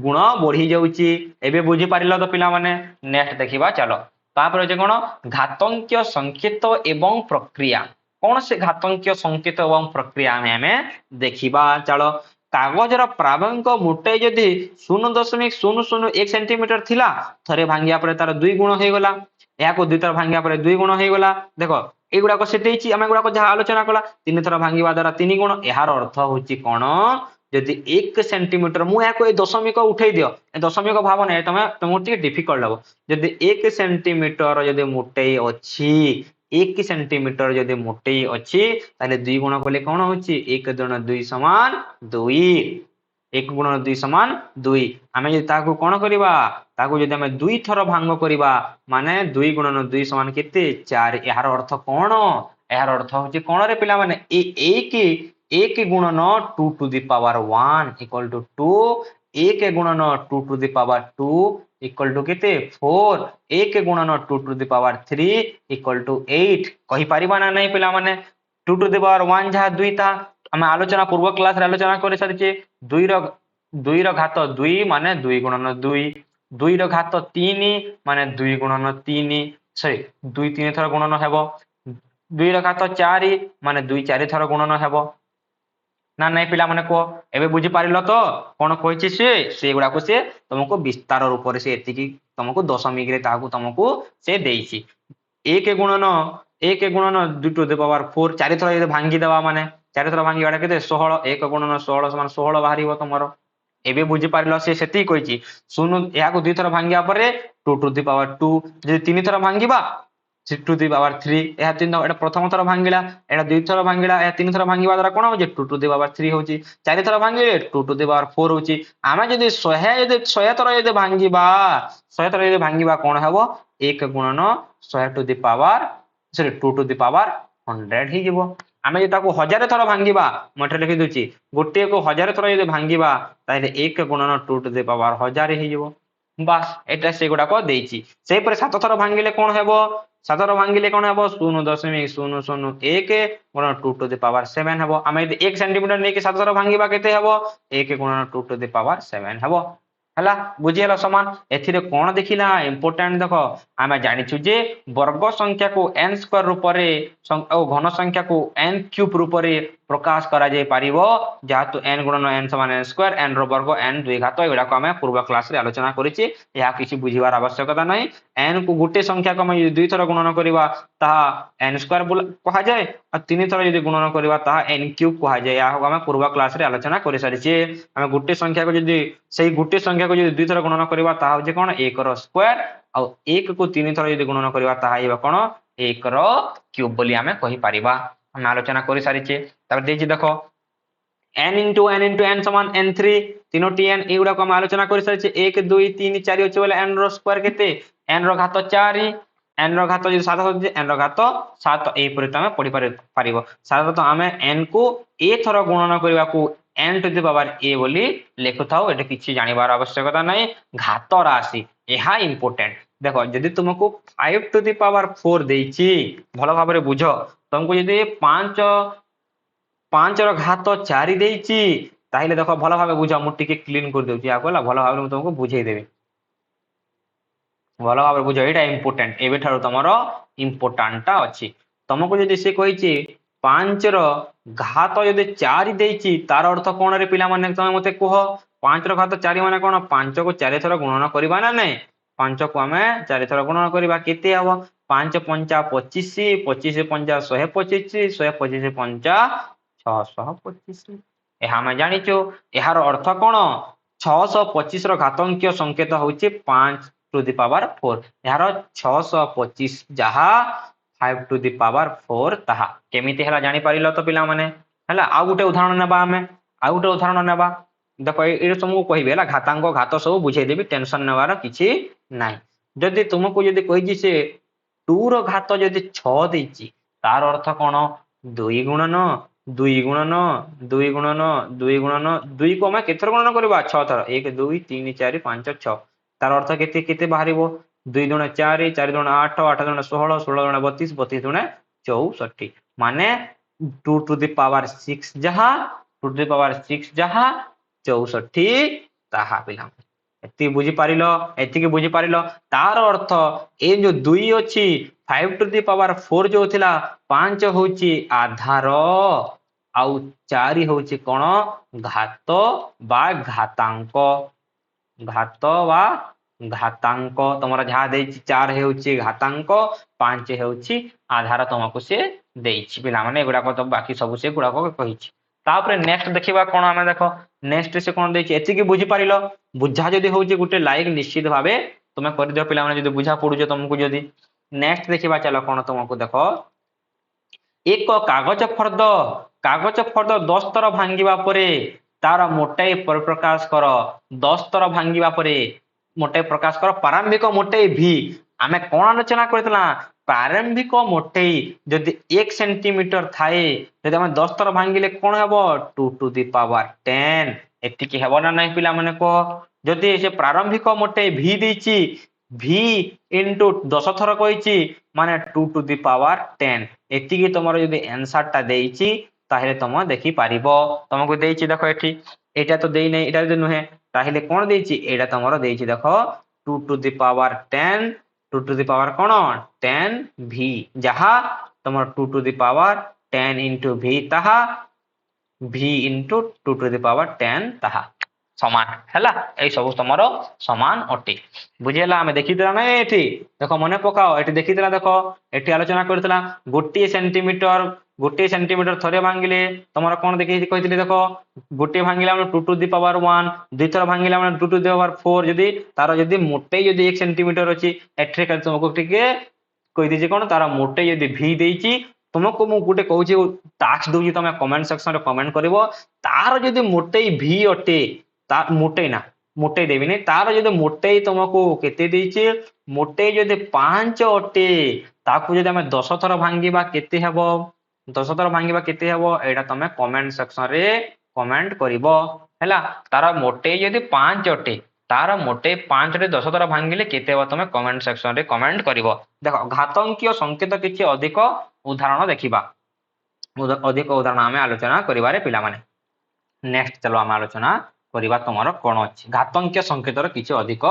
ଗୁଣ ବଢି ଯାଉଛି ଏବେ ବୁଝି ପାରିଲ ତ ପିଲାମାନେ ନେକ୍ସଟ ଦେଖିବା ଚାଲ ତାପରେ ଯେ କଣ ଘାତଙ୍କ୍ୟ ସଂକେତ ଏବଂ ପ୍ରକ୍ରିୟା कौन से घातंक्य संकेत एवं प्रक्रिया में देखा चलो कागजर प्रारंभिक मोटाई जदि 0.001 सेंटीमीटर थिला थरे भांगिया पर तार 2 गुण हो गला या को 2 थर भांगिया पर 2 गुण हो गला देखो एगुड़ा से देछि आमे एगुड़ा जहाँ आलोचना कला 3 थर भांगिबा द्वारा 3 गुण यार अर्थ होछि कोन जदि 1 सेंटीमीटर मु या को दशमिक उठै दियो दशमिक भाव नै तमे तुमको टिके डिफिकल्ट हो जदि 1 सेंटीमीटर जदि मोटाई अछि 1 सेंटीमीटर जदि मोटे अच्छी ताले 2 गुण कले कौन होची 1 गुण 2 समान 2 1 गुण 2 समान 2 आमे जदि ताकू कोन करिबा ताकू जदि आमे 2 थर भांग करिबा माने 2 गुण 2 समान केते 4 यार अर्थ कोन यार अर्थ होची कोन रे पिला माने 1 गुणन 2 to the power 1 equal to 2 1 गुणन 2 to the power 2 equal to केते 4 1 गुणन 2 to the power 3 equal to 8 कहि परिबा ना नहीं पिला माने 2 टू द पावर 1 जहा 2 था हम आलोचना पूर्व क्लास रे आलोचना करे सारिचे 2 रो घात 2 माने 2 गुणन 2 2 रो घात 3 माने 2 गुणन 3 सॉरी 2 3 थर गुणन हेबो 2 रो घात 4 माने 2 4 थर गुणन हेबो ना नहीं पिला माने को एबे बुझी पारिलो तो कोन कहिछि से गुडा को से तुमको विस्तार रूप से एतिकी तुमको दशमिक रे ताकू तुमको से देइछि 1 गुणन 2 टू द पावर 4 चारि थर जे भांगी देवा माने चारि थर भांगी बाडा केते 16 1 गुणन 16 समान 16 बाहरिबो तमरो एबे बुझी पारिलो से सेति कहिछि सुनु या को 2 थर भांगिया परे 2 टू द पावर 2 जे 3 थर भांगीबा 6 टू द पावर 3 या 3 एटा प्रथम थर भांगिला एटा 2 थर भांगिला या 3 थर भांगीबा द्वारा कोन हो जे 2 टू द पावर 3 होची 4 थर भांगिले 2 टू द पावर 4 होची आमे जदि 100 थर जदि भांगीबा 100 थर जदि भांगीबा कोन हेबो 1 गुणन 100 to the power sorry 2 to the power 100 ही जीवो आमे जे ताको 1000 थर भांगीबा मठे लिखि दोची गोटे को 1000 थर जदि भांगीबा ताले 1 गुणन 2 टू द पावर 1000 ही जीवो बस एटा से गुडा को देइची सेही पर 7 थर भांगिले कोन हेबो 7 थर भांगिले कोन हेबो 0.001 गुणन 2 टू द पावर 7 हेबो आमे 1 सेंटीमीटर नै के 7 थर भांगीबा केते हेबो 1 गुणन 2 टू द पावर 7 हेबो हला बुझियला समान एथिरे कोन देखिला इंपोर्टेंट देखो आमे जानिछु जे वर्ग संख्या को n स्क्वायर रूप रे घन संख्या को n क्यूब रूप रे प्रकाश करा जाय पारिबो जातु n गुणन n समान n स्क्वायर n रो वर्ग n 2 घात एडा को आमे पूर्व क्लास रे आलोचना करिछि या किछि बुझिबार आवश्यकता नै n को गुटे संख्या को हम 2 थर गुणन करिबा ता n स्क्वायर कहा जाय और 3 थर यदि गुणन करिबा ता n क्यूब कहा जाय या हम पूर्व क्लास रे आलोचना करि सारिछि हम गुटे संख्या को यदि सेही गुटे संख्या को यदि 2 थर गुणन करिबा ता हो जे कोन 1 रो स्क्वायर और 1 को 3 थर यदि गुणन करिबा ता आइबा कोन 1 रो क्यूब बोली हमें कहि परिबा हम आलोचना करि सारिछि तब देछि देखो n into n समान n3 तीनोटी n एगुडा को हम आलोचना करि सारिछि 1 2 3 4 अछि बोले n रो स्क्वायर केते n रो घात 4 n रो घात जे 7 होछि n रो घात 7 ए परि तमे पढि पारिबो साधारणतः हमें n को ए थर गुणन करिबा को n to the power a बोली लिखुथाओ एटा किछि जानिबार आवश्यकता नाही घात राशि एहा इंपोर्टेंट देखो जदि तुमको 5 टू द पावर 4 देइछि भलो भाबरे बुझो तुमको जदि 5 ର ଘାତ 4 ଦେଇଛି ତାହେଲେ ଦେଖ ଭଲ ଭାବେ ବୁଝ ମୁଁ ଟିକେ କ୍ଲିନ କରି ଦଉଛି ଆକୁ ହେଲା ଭଲ ଭାବରେ ମୁଁ ତୁମକୁ ବୁଝେଇ ଦେବି ଭଲ ଭାବରେ ବୁଝ ଏଇଟା ଇମ୍ପୋର୍ଟାଣ୍ଟ ଏବେଠାରୁ ତମର ଇମ୍ପୋର୍ଟାଣ୍ଟଟା ଅଛି ତମକୁ ଯଦି ସେ କହିଛି 5 ର ଘାତ ଯଦି 4 ଦେଇଛି ତାର ଅର୍ଥ କଣ ରେ ପିଲାମାନେ ତମେ ମତେ କୁହ 5 ର ଘାତ 4 ମାନେ କଣ 5 କୁ 4 ଥର ଗୁଣନ କରିବା ନା ନାହିଁ 5 କୁ ଆମେ 4 ଥର ଗୁଣନ କରିବା କେତେ ହେବ 5 ପଞ୍ଚା 25 25 ପଞ୍ଚା 125 125 ପଞ୍ଚା 625 ଏହା ଆମେ ଜାଣିଛୁ ଏହାର ଅର୍ଥ କଣ 625 ର ଘାତାଙ୍कीय ସଂକେତ ହେଉଛି 5 टू द पावर 4 यार 625 जहा 5 टू द पावर 4 ताहा केमिति हला जानि परिलो तो पिला माने हला आ गुटे उदाहरण नेबा हमें आ गुटे उदाहरण नेबा देखो ए तुमको कहिबे हला घातांक घात सब बुझाई देबी टेंशन नेबार किछि नाही जदि तुमको जदि कहिछि से 2 रो घात जदि 6 देछि तार अर्थ कोन 2 गुणन 2 गुणन 2 गुणन 2 गुणन 2 को हम केथर गुणन करबा 6 थर 1 2 3 4 5 6 तार अर्थ केते केते बाहरिबो 2 दुणे 4 4 दुणे 8 8 दुणे 16 16 दुणे 32 32 दुणे 64 माने 2 टू द पावर 6 जहा 2 टू द पावर 6 जहा 64 ताहा पिला एति बुझी पारिलो एति के बुझी पारिलो तार अर्थ ए जो 2 अछि 5 टू द पावर 4 जो थिला 5 होची आधार आउ 4 होची कोन घात बा घातांक घात वा घातांक तुमरा जहा देछि 4 हेउछि घातांक 5 हेउछि आधार तुमको से देछि पिला माने एगुडा को तो बाकी सब से गुडा को कहिछि तापरे नेक्स्ट देखिबा कोन हमें देखो नेक्स्ट से कोन देछि एति की बुझी पारिलो बुझा जदी होछि गुटे लाइक निश्चित भाबे तुमे कर दियो पिला माने जदी बुझा पडुजो तुमको जदी नेक्स्ट देखिबा चलो कोन तुमको देखो एक कागज फर्द 10 थर भांगिबा परे तार मोटाई पर प्रकाश कर 10 थर भांगिबा परे मोटाई प्रकाश कर प्रारंभिक मोटाई भी आमे कोन आलोचना करतला प्रारंभिक मोटाई जदि 1 सेंटीमीटर थाए जदि हम 10 थर भांगिले कोन हेबो 2 टू द पावर 10 एति की हेबो ना नहीं पिला माने को जदि से प्रारंभिक मोटाई भी देछि v into 10 थर कहिछि माने 2 टू द पावर 10 एति की तमरो जदि आंसर ता देछि ताहेले तुम देखि पारिबो तुमको देछि देखो एठी एटा तो देई नै एटा नुहे ताहेले कोन देछि एटा तमरो देछि देखो 2 to the power 10 2 to the power कोन 10 v जहा तमरो 2 to the power 10 into v ताहा v into 2 to the power 10 ताहा समान हैला ए सब तमरो समान अटे बुझेला हमें देखितला नै एठी देखो मने पकाओ एठी देखितला देखो एठी आलोचना करतला गोटी सेंटीमीटर थरे भांगिले तमरो कोन देखि कहितली देखो गोटी भांगिला हम 2 टू द पावर 1 दुई थर भांगिला हम 2 टू द पावर 4 जदी तारो जदी मोटे जदी 1 सेंटीमीटर अछि एठी कर तुमको टिके कहि दिजे कोन तारा मोटे जदी v देछि तुमको मु गुटे कहूची टास्क दोजी तमे कमेंट सेक्शन रे कमेंट करबो तार जदी मोटे v अटे ता मोटे ना मोटे देबी नै तार जदी मोटे तुमको केते देछि मोटे जदी 5 अटे ताकू जदी हम 10 थर भांगीबा केते हेबो 10 थर भांगीबा केते हेबो एटा तमे कमेंट सेक्शन रे कमेंट करबो हैला तार मोटे जदी 5 अटे तार मोटे 5 रे 10 थर भांगिले केते हेबो तमे कमेंट सेक्शन रे कमेंट करबो देखो घातांकीय संकेत किछि अधिक उदाहरण देखिबा अधिक उदाहरण हमें आलोचना करिवारे पिला माने नेक्स्ट चलो हम आलोचना करिबा तमरो कोन अछि घातांकीय संकेतर किछि अधिक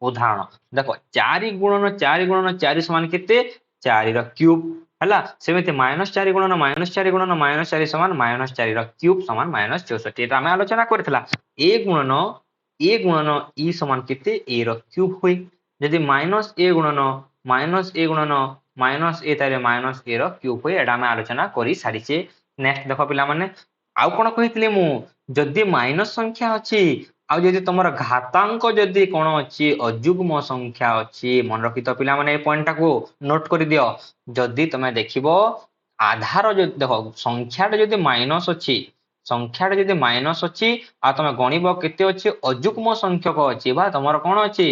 उदाहरण देखो 4 गुणन 4 समान केते 4 रो क्यूब हला सेमिति -4 गुणन -4 समान -4 रो क्यूब समान -64 एटा हमें आलोचना करथिला a गुणन e समान केते a रो क्यूब होई यदि -a गुणन -a तारे -a रो क्यूब होई एटा हमें आलोचना करि सारिचे नेक्स्ट देखो पिला माने आउ कोन कहितले मु जदि माइनस संख्या अछि आ जदि तमर घातांक जदि कोन अछि अजुग्म संख्या अछि मन रखि तो पिला माने ए पॉइंट को नोट कर दियो जदि तमे देखिबो आधार जो देखो संख्या जदि माइनस अछि आ तमे गणिबो केते अछि अजुग्म संख्यक अछि बा तमर कोन अछि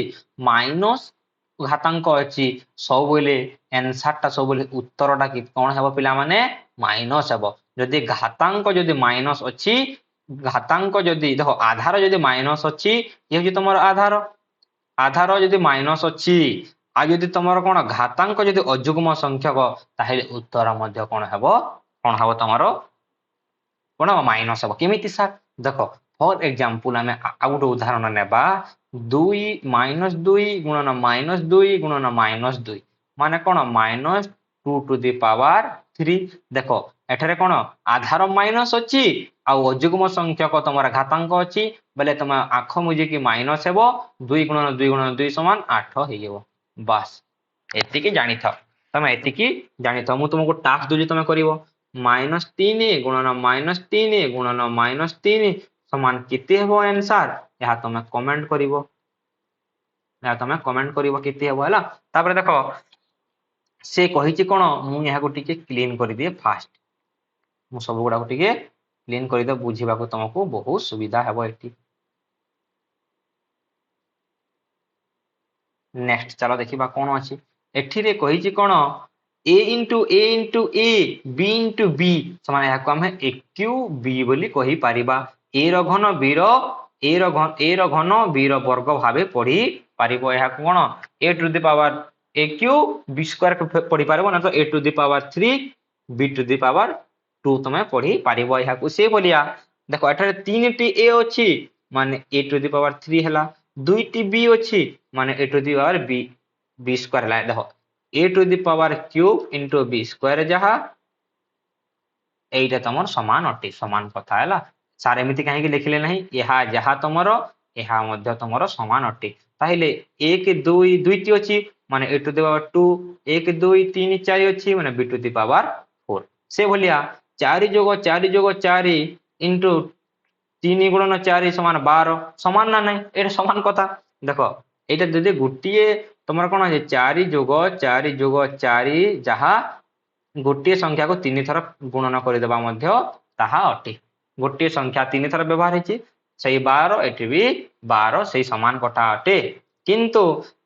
माइनस घातांक अछि सब बोले आंसर ता सब बोले उत्तरटा कि कोन हेबो पिला माने माइनस हेबो जदि घातांक जदि माइनस अछि ଘାତାଙ୍କ ଯଦି ଦେଖ ଆଧାର ଯଦି ମାଇନସ ଅଛି ଇଏ ହଉଛି ତମର ଆଧାର, ଆଧାର ଯଦି ମାଇନସ ଅଛି ଆଉ ଯଦି ତମର କଣ ଘାତାଙ୍କ ଯଦି ଅଯୁଗ୍ମ ସଂଖ୍ୟକ ତାହେଲେ ଉତ୍ତର ମଧ୍ୟ କଣ ହବ ତମର କଣ ମାଇନସ ହବ। କେମିତି ସାର୍ ଦେଖ ଫର ଏକ୍ସାମ୍ପଲ ଆମେ ଆଉ ଗୋଟେ ଉଦାହରଣ ନେବା 2 ମାଇନସ 2 ଗୁଣନ ମାଇନସ 2 ଗୁଣନ ମାଇନସ 2 ମାନେ କଣ ମାଇନସ 2 ଟୁ ଦି ପାୱାର 3। ଦେଖ ଏଠାରେ କଣ ଆଧାର ମାଇନସ ଅଛି ଆଉ ଅଯୁଗ୍ମ ସଂଖ୍ୟକ ତମର ଘାତାଙ୍କ ଅଛି ବୋଲେ ତମେ ଆଖ ମୁଜିକି ମାଇନସ ହେବ 2 ଗୁଣନ 2 ଗୁଣନ 2 ସମାନ 8 ହେଇଯିବ। ବାସ୍ ଏତିକି ଜାଣିଥାଅ, ତମେ ଏତିକି ଜାଣିଥାଅ। ମୁଁ ତୁମକୁ ଟାସ୍କ ଦଉଛି ତମେ କରିବ -3 ଗୁଣନ -3 ଗୁଣନ -3 ସମାନ କେତେ ହେବ ଆନ୍ସର ଏହା ତମେ କମେଣ୍ଟ କରିବ, କେତେ ହେବ ହେଲା। ତାପରେ ଦେଖ ସେ କହିଛି କଣ ମୁଁ ଏହାକୁ ଟିକେ କ୍ଲିନ କରିଦିଏ ଫାଷ୍ଟ, ମୁଁ ସବୁ ଗୁଡାକୁ ଟିକେ କ୍ଲିନ କରିଦିଏ ବୁଝିବାକୁ ତମକୁ ବହୁତ ସୁବିଧା ହେବ ଏଠି। ନେକ୍ସଟ ଚାଲ ଦେଖିବା କଣ ଅଛି ଏଠିରେ କହିଛି କଣ a into a into a b into b ସମାନ ଏହାକୁ ଆମେ aq b ବୋଲି କହିପାରିବା। a ର ଘନ b ର ଘନ b ର ବର୍ଗ ଭାବେ ପଢି ପାରିବ। ଏହାକୁ କଣ a to the power aq b square ପଢି ପାରିବ ନା ତ a to the power 3 b to the power 2 ତମେ ପଢି ପାରିବ। ଏହାକୁ ସେ ଭଳିଆ ଦେଖ ଏଠାରେ 3ଟି a ଅଛି ମାନେ a ଟୁ ଦି ପାୱାର 3 ହେଲା, 2ଟି b ଅଛି ମାନେ a to the power b square ହେଲା। ଦେଖ a to the power cube into b square ଯାହା এইটা ତମର ସମାନ ଅଟେ, ସମାନ କଥା ହେଲା। ସାର୍ ଏମିତି କାହିଁକି ଲେଖିଲେ ନାହିଁ, ଏହା ଯାହା ତମର ଏହା ମଧ୍ୟ ତମର ସମାନ ଅଟେ। ତାହେଲେ 1 2 ଦୁଇଟି ଅଛି ମାନେ a ଟୁ ଦି ପାୱାର 2, 1 2 3 4 ଅଛି ମାନେ b ଟୁ ଦି ପାୱାର 4। ସେ ଭଳିଆ 4 ଯୋଗ 4 ଯୋଗ 4 ଇଣ୍ଟୁ 3 ଗୁଣନ 4 ସମାନ 12 ସମାନ ନା ନାହିଁ, ଏଇଟା ସମାନ କଥା। ଦେଖ ଏଇଟା ଯଦି ଗୋଟିଏ ତମର କଣ ଅଛି 4 ଯୋଗ 4 ଯୋଗ 4 ଯାହା ଗୋଟିଏ ସଂଖ୍ୟାକୁ 3 ଥର ଗୁଣନ କରିଦେବା ମଧ୍ୟ ତାହା ଅଟେ। ଗୋଟିଏ ସଂଖ୍ୟା 3 ଥର ବ୍ୟବହାର ହେଇଛି ସେଇ 12 ଏଠି ବି 12 ସେଇ ସମାନ କଥା ଅଟେ। କିନ୍ତୁ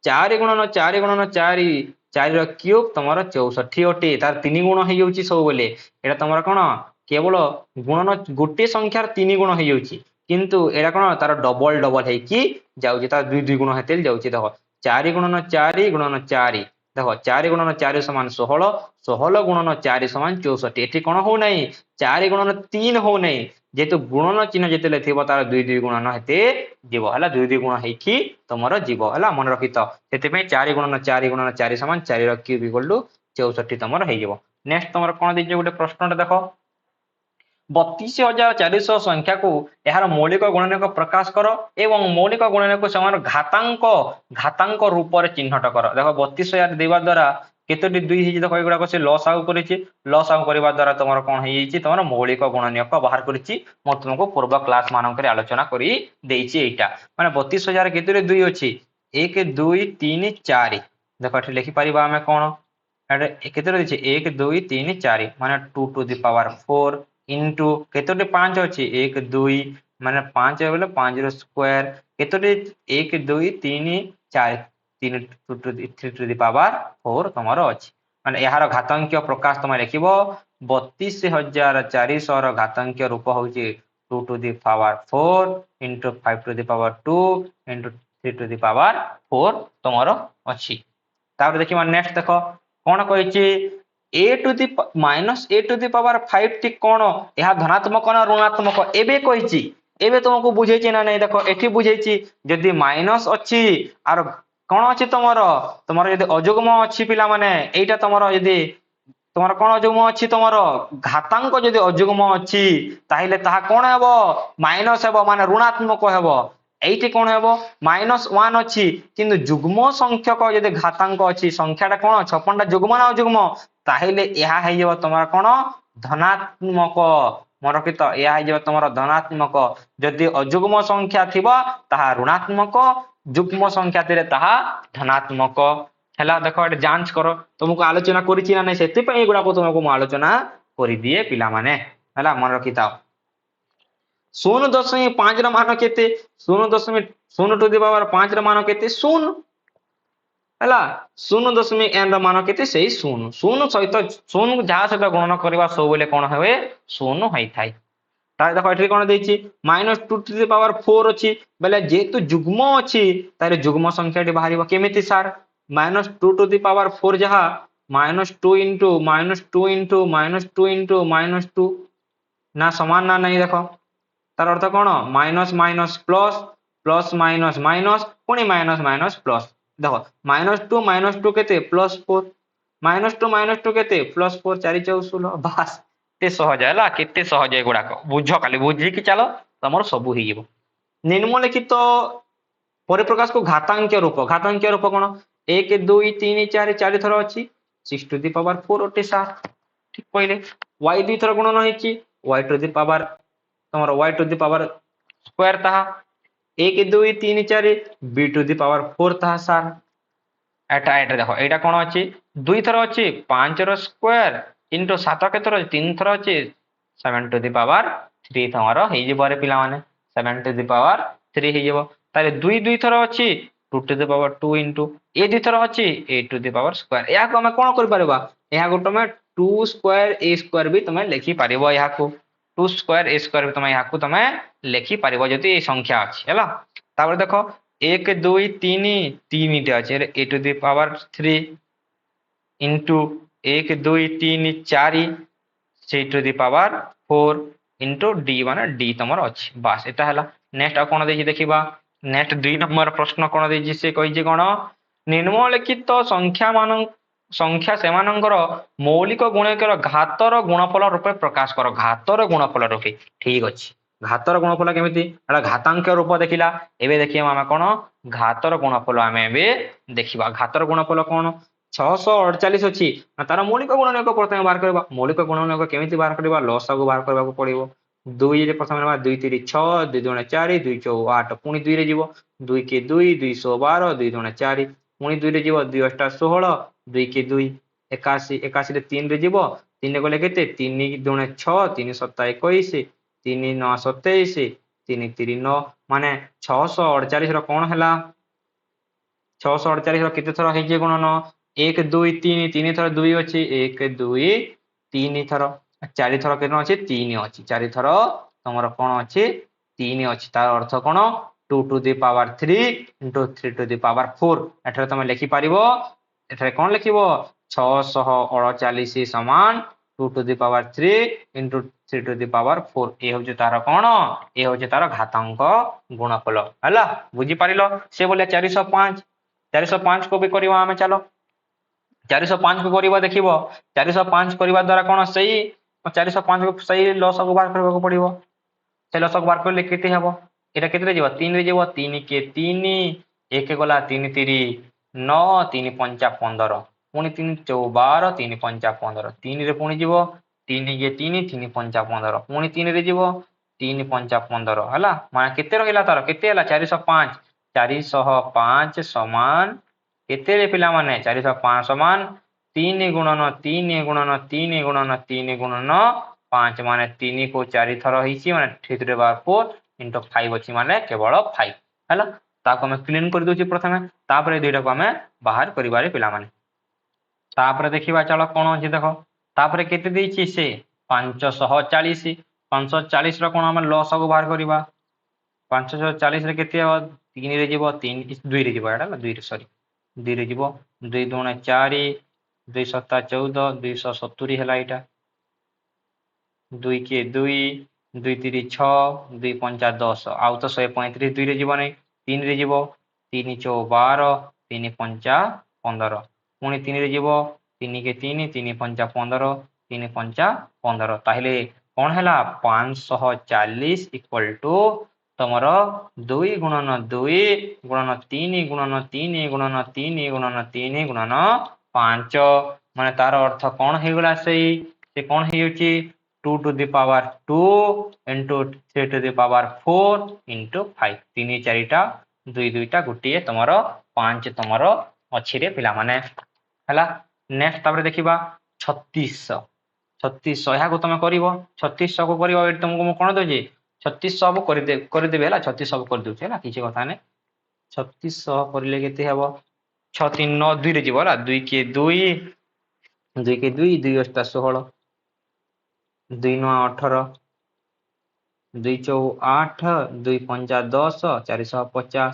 4 ଗୁଣନ 4 ଗୁଣନ 4 4 ର କ୍ୟୁବ ତମର 64 ଅଟେ, ତାର 3 ଗୁଣ ହେଇଯାଉଛି ସବୁବେଳେ। ଏଇଟା ତମର କଣ କେବଳ ଗୁଣନ ଗୋଟିଏ ସଂଖ୍ୟାର 3 ଗୁଣ ହେଇଯାଉଛି କିନ୍ତୁ ଏଇଟା କଣ ତାର ଡବଲ ଡବଲ ହେଇକି ଯାଉଛି, ତାର 2 ଗୁଣ ହେତେ ଯାଉଛି। ଦେଖ 4 ଗୁଣନ 4 ଗୁଣନ 4 ଦେଖ 4 ଗୁଣନ 4 ସମାନ 16, 16 ଗୁଣନ 4 ସମାନ 64। ଏଠି କଣ ହଉନାହିଁ 4 ଗୁଣନ 3 ହଉନାହିଁ, ଯେହେତୁ ଗୁଣନ ଚିହ୍ନ ଯେତେବେଳେ ଥିବ ତାର 2 ଗୁଣନ ହେତେ ଯିବ ହେଲା, 2 ଗୁଣ ହେଇକି ତମର ଯିବ ହେଲା, ମନେ ରଖିଥାଅ। ସେଥିପାଇଁ 4 ଗୁଣନ 4 ଗୁଣନ 4 ସମାନ 4 ର କ୍ୟୁବ ଇକ୍ୱାଲ ଟୁ 64 ତମର ହେଇଯିବ। ନେକ୍ସଟ ତମର କଣ ଦେଇଛି ଗୋଟେ ପ୍ରଶ୍ନଟେ ଦେଖ 32,400 ସଂଖ୍ୟାକୁ ଏହାର ମୌଳିକ ଗୁଣନକୁ ପ୍ରକାଶ କର ଏବଂ ମୌଳିକ ଗୁଣନକୁ ସେମାନେ ଘାତାଙ୍କ ରୂପରେ ଚିହ୍ନଟ କର। ଦେଖ 32,000 ଦେବା ଦ୍ୱାରା କେତୋଟି 2 ହେଇଛି ଦେଖ ଏଗୁଡାକ ସେ ଲସ୍ ଆଉଟ୍ କରିଛି, ଲସ୍ ଆଉଟ୍ କରିବା ଦ୍ୱାରା ତମର କଣ ହେଇଯାଇଛି ତମର ମୌଳିକ ଗୁଣନୀୟକ ବାହାର କରିଛି। ମୁଁ ତୁମକୁ ପୂର୍ବ କ୍ଲାସ ମାନଙ୍କରେ ଆଲୋଚନା କରି ଦେଇଛି। ଏଇଟା ମାନେ 32,000 କେତୋଟି 2 ଅଛି 1 2 3 4 ଦେଖ ଏଠି ଲେଖିପାରିବା ଆମେ କଣ କେତେ ରହିଛି 1 2 3 4 ମାନେ 2 ଟୁ ଦି ପାୱାର 4 ଇଣ୍ଟୁ କେତୋଟି 5 ଅଛି 1 2 ମାନେ 5 ବୋଲେ 5 ର ସ୍କୋୟାର କେତୋଟି 1 2 3 4 3 ଟୁ ଦି ପାୱାର 4 ତମର ଅଛି। ମାନେ ଏହାର ଘାତାଙ୍କିୟ ପ୍ରକାଶ ତମେ ଲେଖିବ 32,400 ର ଘାତାଙ୍କିୟ ରୂପ ହଉଛି 2 to the power 4 into 5 to the power 2 into 3 to the power 4 ତମର ଅଛି। ତାପରେ ଦେଖିବା ନେକ୍ସଟ ଦେଖ କଣ କହିଛି a to the minus a to the power 5 ଟି କଣ ଏହା ଧନାତ୍ମକ ନା ଋଣାତ୍ମକ ଏବେ କହିଛି, ଏବେ ତମକୁ ବୁଝେଇଛି ନା ନାଇଁ। ଦେଖ ଏଠି ବୁଝେଇଛି ଯଦି ମାଇନସ ଅଛି ଆର କଣ ଅଛି ତମର ଯଦି ଅଯୁଗ୍ମ ଅଛି ପିଲାମାନେ, ଏଇଟା ତମର ଯଦି ତମର କଣ ଅଯୁଗ୍ମ ଅଛି ତମର ଘାତାଙ୍କ ଯଦି ଅଯୁଗ୍ମ ଅଛି ତାହେଲେ ତାହା କଣ ହେବ ମାଇନସ ହେବ ମାନେ ଋଣାତ୍ମକ ହେବ। এইটি কোণ হব -1 ଅଛି কিন্তু যুগ্ম সংখ্যক যদি ঘাতাঙ্ক ଅଛି সংখ্যাটা কোণ 56টা যুগ্ম না অযুগ্ম তাহলে ଏହା ହେଇଯିବ তোমার কোণ ধনাত্মক। মনে রখি তো ଏହା ହେଇଯିବ তোমার ধনাত্মক। যদি অযুগ্ম সংখ্যা থিব তাহা ঋণাত্মক, যুগ্ম সংখ্যা ଥିଲେ তাহা ধনাত্মক। ହେଲା ଦେଖ ଏଠି ଯାଞ୍ଚ କର ତୁମକୁ ଆଲୋଚନା କରିଛି ନା ନାହିଁ, ସେଥିପାଇଁ ଏଗୁଡାକୁ ତୁମକୁ ମୁଁ ଆଲୋଚନା କରିଦିଏ ପିଲାମାନେ ହେଲା, ମନେ ରଖିଥାଅ। 0.5 ର ମାନ କେତେ 0.0 ଟୁ ଦି ପାୱାର 5 ର ମାନ କେତେ 0 ହେଲା, 0.n ର ମାନ କେତେ ସେଇ 0 ସହିତ 0 ଯାହା ସହିତ ଗଣନ କରିବା ସବୁବେଳେ କଣ ହୁଏ 0 ହୋଇଥାଏ। তাহলে দেখো এটি কোণ দিয়েছি -2^4 ଅଛି বেলে যেহেতু যুগ্ম ଅଛି তাহলে যুগ্ম সংখ্যাটি বাহারিব কেমিতি স্যার -2^4 যাহা -2 ইন্টু -2 ইন্টু -2 ইন্টু -2 না সমান না নাই দেখো তার অর্থ কোণ minus minus plus plus minus minus পুଣି মাইনস মাইনস প্লস দেখো -2 কেতে +4 -2 কেতে +4 4×4 = 16 বাস କେତେ ସହଜ ହେଲା କେତେ ସହଜ ଏଗୁଡାକ ବୁଝ ଖାଲି ବୁଝିକି ଚାଲ ତମର ସବୁ ହେଇଯିବ। ନିମ୍ନଲିଖିତ ପରିପ୍ରକାଶକୁ ଘାତାଙ୍କିୟ ରୂପ କଣ 1 2 3 4 4 ଥର ଅଛି 6^4 ଅଟେ ସାର୍ ଠିକ କହିଲେ। y 2 ଥର ଗୁଣନ ହେଇଛି y^, ତମର y^² ତାହା 1 2 3 4 b^4 ତାହା ସାର୍ এটা এটা দেখো এইটা কোণ ଅଛି 2 ଥର ଅଛି 5 ର ସ୍କୋୟାର ইন্টু 7 କେତେ ଥର ଅଛି 3 ଥର ଅଛି 7^3 ତମର ହେଇଯିବ ରେ ପିଲାମାନେ 7^3 ହେଇଯିବ। ତାହେଲେ 2 2 ଥର ଅଛି 2^2 ଇନ୍ଟୁ ଏ 2 ଥର ଅଛି 8^2। ଏହାକୁ ଆମେ କଣ କରିପାରିବା ଏହାକୁ ତମେ 2^a² ବି ତମେ ଲେଖିପାରିବ ଏହାକୁ 2^a² ବି ତମେ ଏହାକୁ ତମେ ଲେଖିପାରିବ ଯଦି এই ସଂଖ୍ୟା ଅଛି ହେଲା। ତାପରେ ଦେଖ 1 2 3 3 ଟେ ଅଛି a^3 ইন্টু 1 2 3 4 8^4 ইন্টু ডি মানে ডি তোমার ଅଛି বাস এটা ହେଲା। নেক্সট আর কোন ଦେଇଛି ଦେଖିବା নেক্সট 2 নম্বর প্রশ্ন কোন ଦେଇଛି ସେ କହିଛି কোন নিম্নলিখিত ସଂଖ୍ୟା ସେମାନଙ୍କର ମୌଳିକ ଗୁଣକର ଘାତର ଗୁଣଫଳ ରୂପେ ପ୍ରକାଶ କର ଘାତର ଗୁଣଫଳ ରୂପେ ଠିକ ଅଛି। ଘାତର ଗୁଣଫଳ କେମିତି ଏଟା ଘାତାଙ୍କ ରୂପ ଦେଖିଲା ଏବେ ଦେଖିବା ଆମେ କଣ ଘାତର ଗୁଣଫଳ ଆମେ ଏବେ ଦେଖିବା ଘାତର ଗୁଣଫଳ କଣ 648 ଅଛି ତାର ମୌଳିକ ଗୁଣନୟକ ପ୍ରଥମେ ବାହାର କରିବା ମୌଳିକ ଗୁଣନୟକ କେମିତି ବାହାର କରିବା ଲସାଗୁ ବାହାର କରିବାକୁ ପଡିବ 2 ରେ ପ୍ରଥମେ ନେବା 2 3 6 2 2 4 2 4 8 ପୁଣି 2 ରେ ଯିବ 2 କେ 2 212 2 2 4 ପୁଣି 2 ରେ ଯିବ 2 8 16 2 କେ 2 81 81 ରେ 3 ରେ ଯିବ 3 ରେ ଗଲେ କେତେ 3 2 6 3 7 21 3 9 27 3 3 9 ମାନେ 648 ର କଣ ହେଲା 648 ର କେତେ ଥର ହେଇଛି ଗୁଣନ 1 2 3 3 ଥର 2 ଅଛି 1 2 3 ଥର 4 ଥର କେତେ ଅଛି 3 ଅଛି 4 ଥର ତମର କଣ ଅଛି 3 ଅଛି ତାର ଅର୍ଥ କଣ 2^3 ଇଣ୍ଟୁ 3^4 ଏଠାରେ ତମେ ଲେଖିପାରିବ ଏଠାରେ କଣ ଲେଖିବ 648 ସମାନ 2^3 ଇଣ୍ଟୁ 3^4 ଏ ହଉଛି ତାର କଣ ଏ ହଉଛି ତାର ଘାତାଙ୍କ ଗୁଣଫଳ ହେଲା ବୁଝିପାରିଲ ସେ ବୋଲେ 405 କୁ ବି କରିବା ଆମେ ଚାଲ 405 କୁ କରିବା ଦେଖିବ 405 କରିବା ଦ୍ୱାରା କଣ ସେଇ 405 କୁ ସେଇ ଲସକୁ ବାହାର କରିବାକୁ ପଡିବ ସେ ଲସକୁ ବାହାର କଲେ କେତେ ହେବ এটা କେତେରେ ଯିବ 3 ରେ ଯିବ 3 କେ 3 1 ଗଲା 3 3 9 3 5 15 ପୁଣି 3 12 3 5 15 3 ରେ ପୁଣି ଯିବ 3 କେ 3 3 5 15 ପୁଣି 3 ରେ ଯିବ 3 5 15 ହେଲା ମାନେ କେତେ ରହିଲା ତାର କେତେ ହେଲା 405 405 ସମାନ କେତେ ରେ ପିଲାମାନେ 405 ସମାନ 3 ଗୁଣନ 3 ଗୁଣନ 3 ଗୁଣନ 3 ଗୁଣନ 5 ମାନେ 3 କୁ 4 ଥର ହେଇଛି ମାନେ 3^4 ଇଣ୍ଟୁ 5 ଅଛି ମାନେ କେବଳ 5 ହେଲା ତାକୁ ଆମେ କ୍ଲିନ କରିଦଉଛି ପ୍ରଥମେ ତାପରେ ଦୁଇଟାକୁ ଆମେ ବାହାର କରିବାରେ ପିଲାମାନେ ତାପରେ ଦେଖିବା ଚାଲ କଣ ଅଛି ଦେଖ ତାପରେ କେତେ ଦେଇଛି ସେ 540 540 ର କଣ ଆମେ ଲସକୁ ବାହାର କରିବା 540 ରେ କେତେ ହେବ 3 ରେ ଯିବ 3 2 ରେ ଯିବ ଏଟା 2 ରେ ସରି 2 ରେ ଯିବ 2 2 4 2 7 14 270 ହେଲା ଏଇଟା 2 କେ 2 2 3 6 2 5 10 ଆଉ ତ 135 2 ରେ ଯିବ ନାହିଁ 3 ରେ ଯିବ 3 4 12 3 5 15 ପୁଣି 3 ରେ ଯିବ 3 କେ 3 3 5 15 3 5 15 ତାହେଲେ କଣ ହେଲା 540 ଇକ୍ୱାଲ ଟୁ ତମର 2 ଗୁଣନ 2 ଗୁଣନ 3 ଗୁଣନ 3 ଗୁଣନ 3 ଗୁଣନ 3 ଗୁଣନ 5 ମାନେ ତାର ଅର୍ଥ କଣ ହେଇଗଲା ସେଇ ସେ କଣ ହେଇଯାଉଛି 2^2 ଇଣ୍ଟୁ 3^4 ଇଣ୍ଟୁ 5 3 4ଟା 2 2ଟା ଗୋଟିଏ ତମର 5 ତମର ଅଛି ରେ ପିଲାମାନେ ହେଲା ନେକ୍ସଟ ତାପରେ ଦେଖିବା 3600 ଏହାକୁ ତମେ କରିବ 3600 କୁ କରିବ ଏଠି ତମକୁ ମୁଁ କଣ ଦଉଛି 3600 କରିଦେବେ ହେଲା 3600 କରିଦଉଛି ହେଲା କିଛି କଥା ନାହିଁ 3600 କରିଲେ କେତେ ହେବ 6 3 9 2 ରେ ଯିବ ହେଲା 2 କେ 2 2 କେ 2 2 8 16 2 9 18 2 ଚଉ 8 2 ପଞ୍ଚା 10 450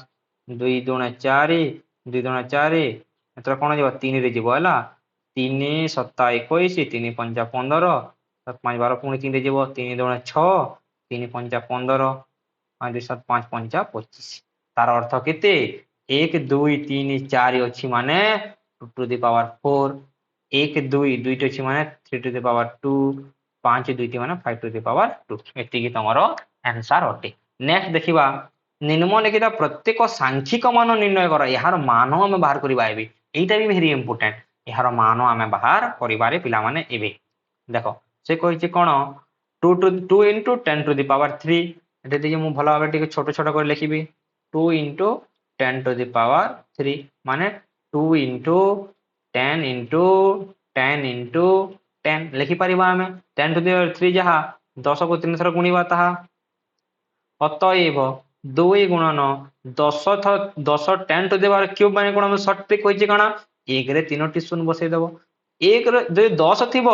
2 ଦୁଣେ 4 2 ଦୁଣେ 4 ଏଥର କଣ ଯିବ 3 ରେ ଯିବ ହେଲା 3 7 21 3 ପଞ୍ଚା 15 7 5 12 ପୁଣି 3 ରେ ଯିବ 3 ଦୁଣେ 6 3 ପଞ୍ଚା 15 5 2 7 5 ପଞ୍ଚା 25 ତାର ଅର୍ଥ କେତେ 1 2 3 4 ଅଛି ମାନେ 2 to the power 4 1 2 ଦୁଇଟି ଅଛି ମାନେ 3 to the power 2 5 ଦୁଇଟି ମାନେ 5 to the power 2 ଏତିକି ତମର ଆନ୍ସର ଅଟେ ନେକ୍ସଟ ଦେଖିବା ନିମ୍ନଲିଖିତ ପ୍ରତ୍ୟେକ ସାଂଖ୍ୟିକ ମାନ ନିର୍ଣ୍ଣୟ କର ଏହାର ମାନ ଆମେ ବାହାର କରିବା ଏବେ এইটা ବି ଭେରି ଇମ୍ପୋର୍ଟାଣ୍ଟ ଏହାର ମାନ ଆମେ ବାହାର କରିବାରେ ପିଲାମାନେ ଏବେ ଦେଖ ସେ କହିଛି କଣ 2 into 10 to the power 3 ଏଠି ଟିକେ ମୁଁ ଭଲ ଭାବରେ ଟିକେ ଛୋଟ ଛୋଟ କରି ଲେଖିବି 2 into 10 to the power 3 ମାନେ 2 into 10 into 10 into 10 ଲେଖିପାରିବା ଆମେ 10 to the power 3 ଯାହା 10 କୁ 3 ଥର ଗୁଣିବା ତାହା ଅତଏବ 2 ଗୁଣନ 10 10 to the power cube ମାନେ କଣ ଆମେ ସର୍ଟ ଟ୍ରିକ୍ କହିଛି କଣ 1 ରେ 3ଟି ଶୂନ ବସେଇ ଦବ 1 ରେ ଯଦି 10 ଥିବ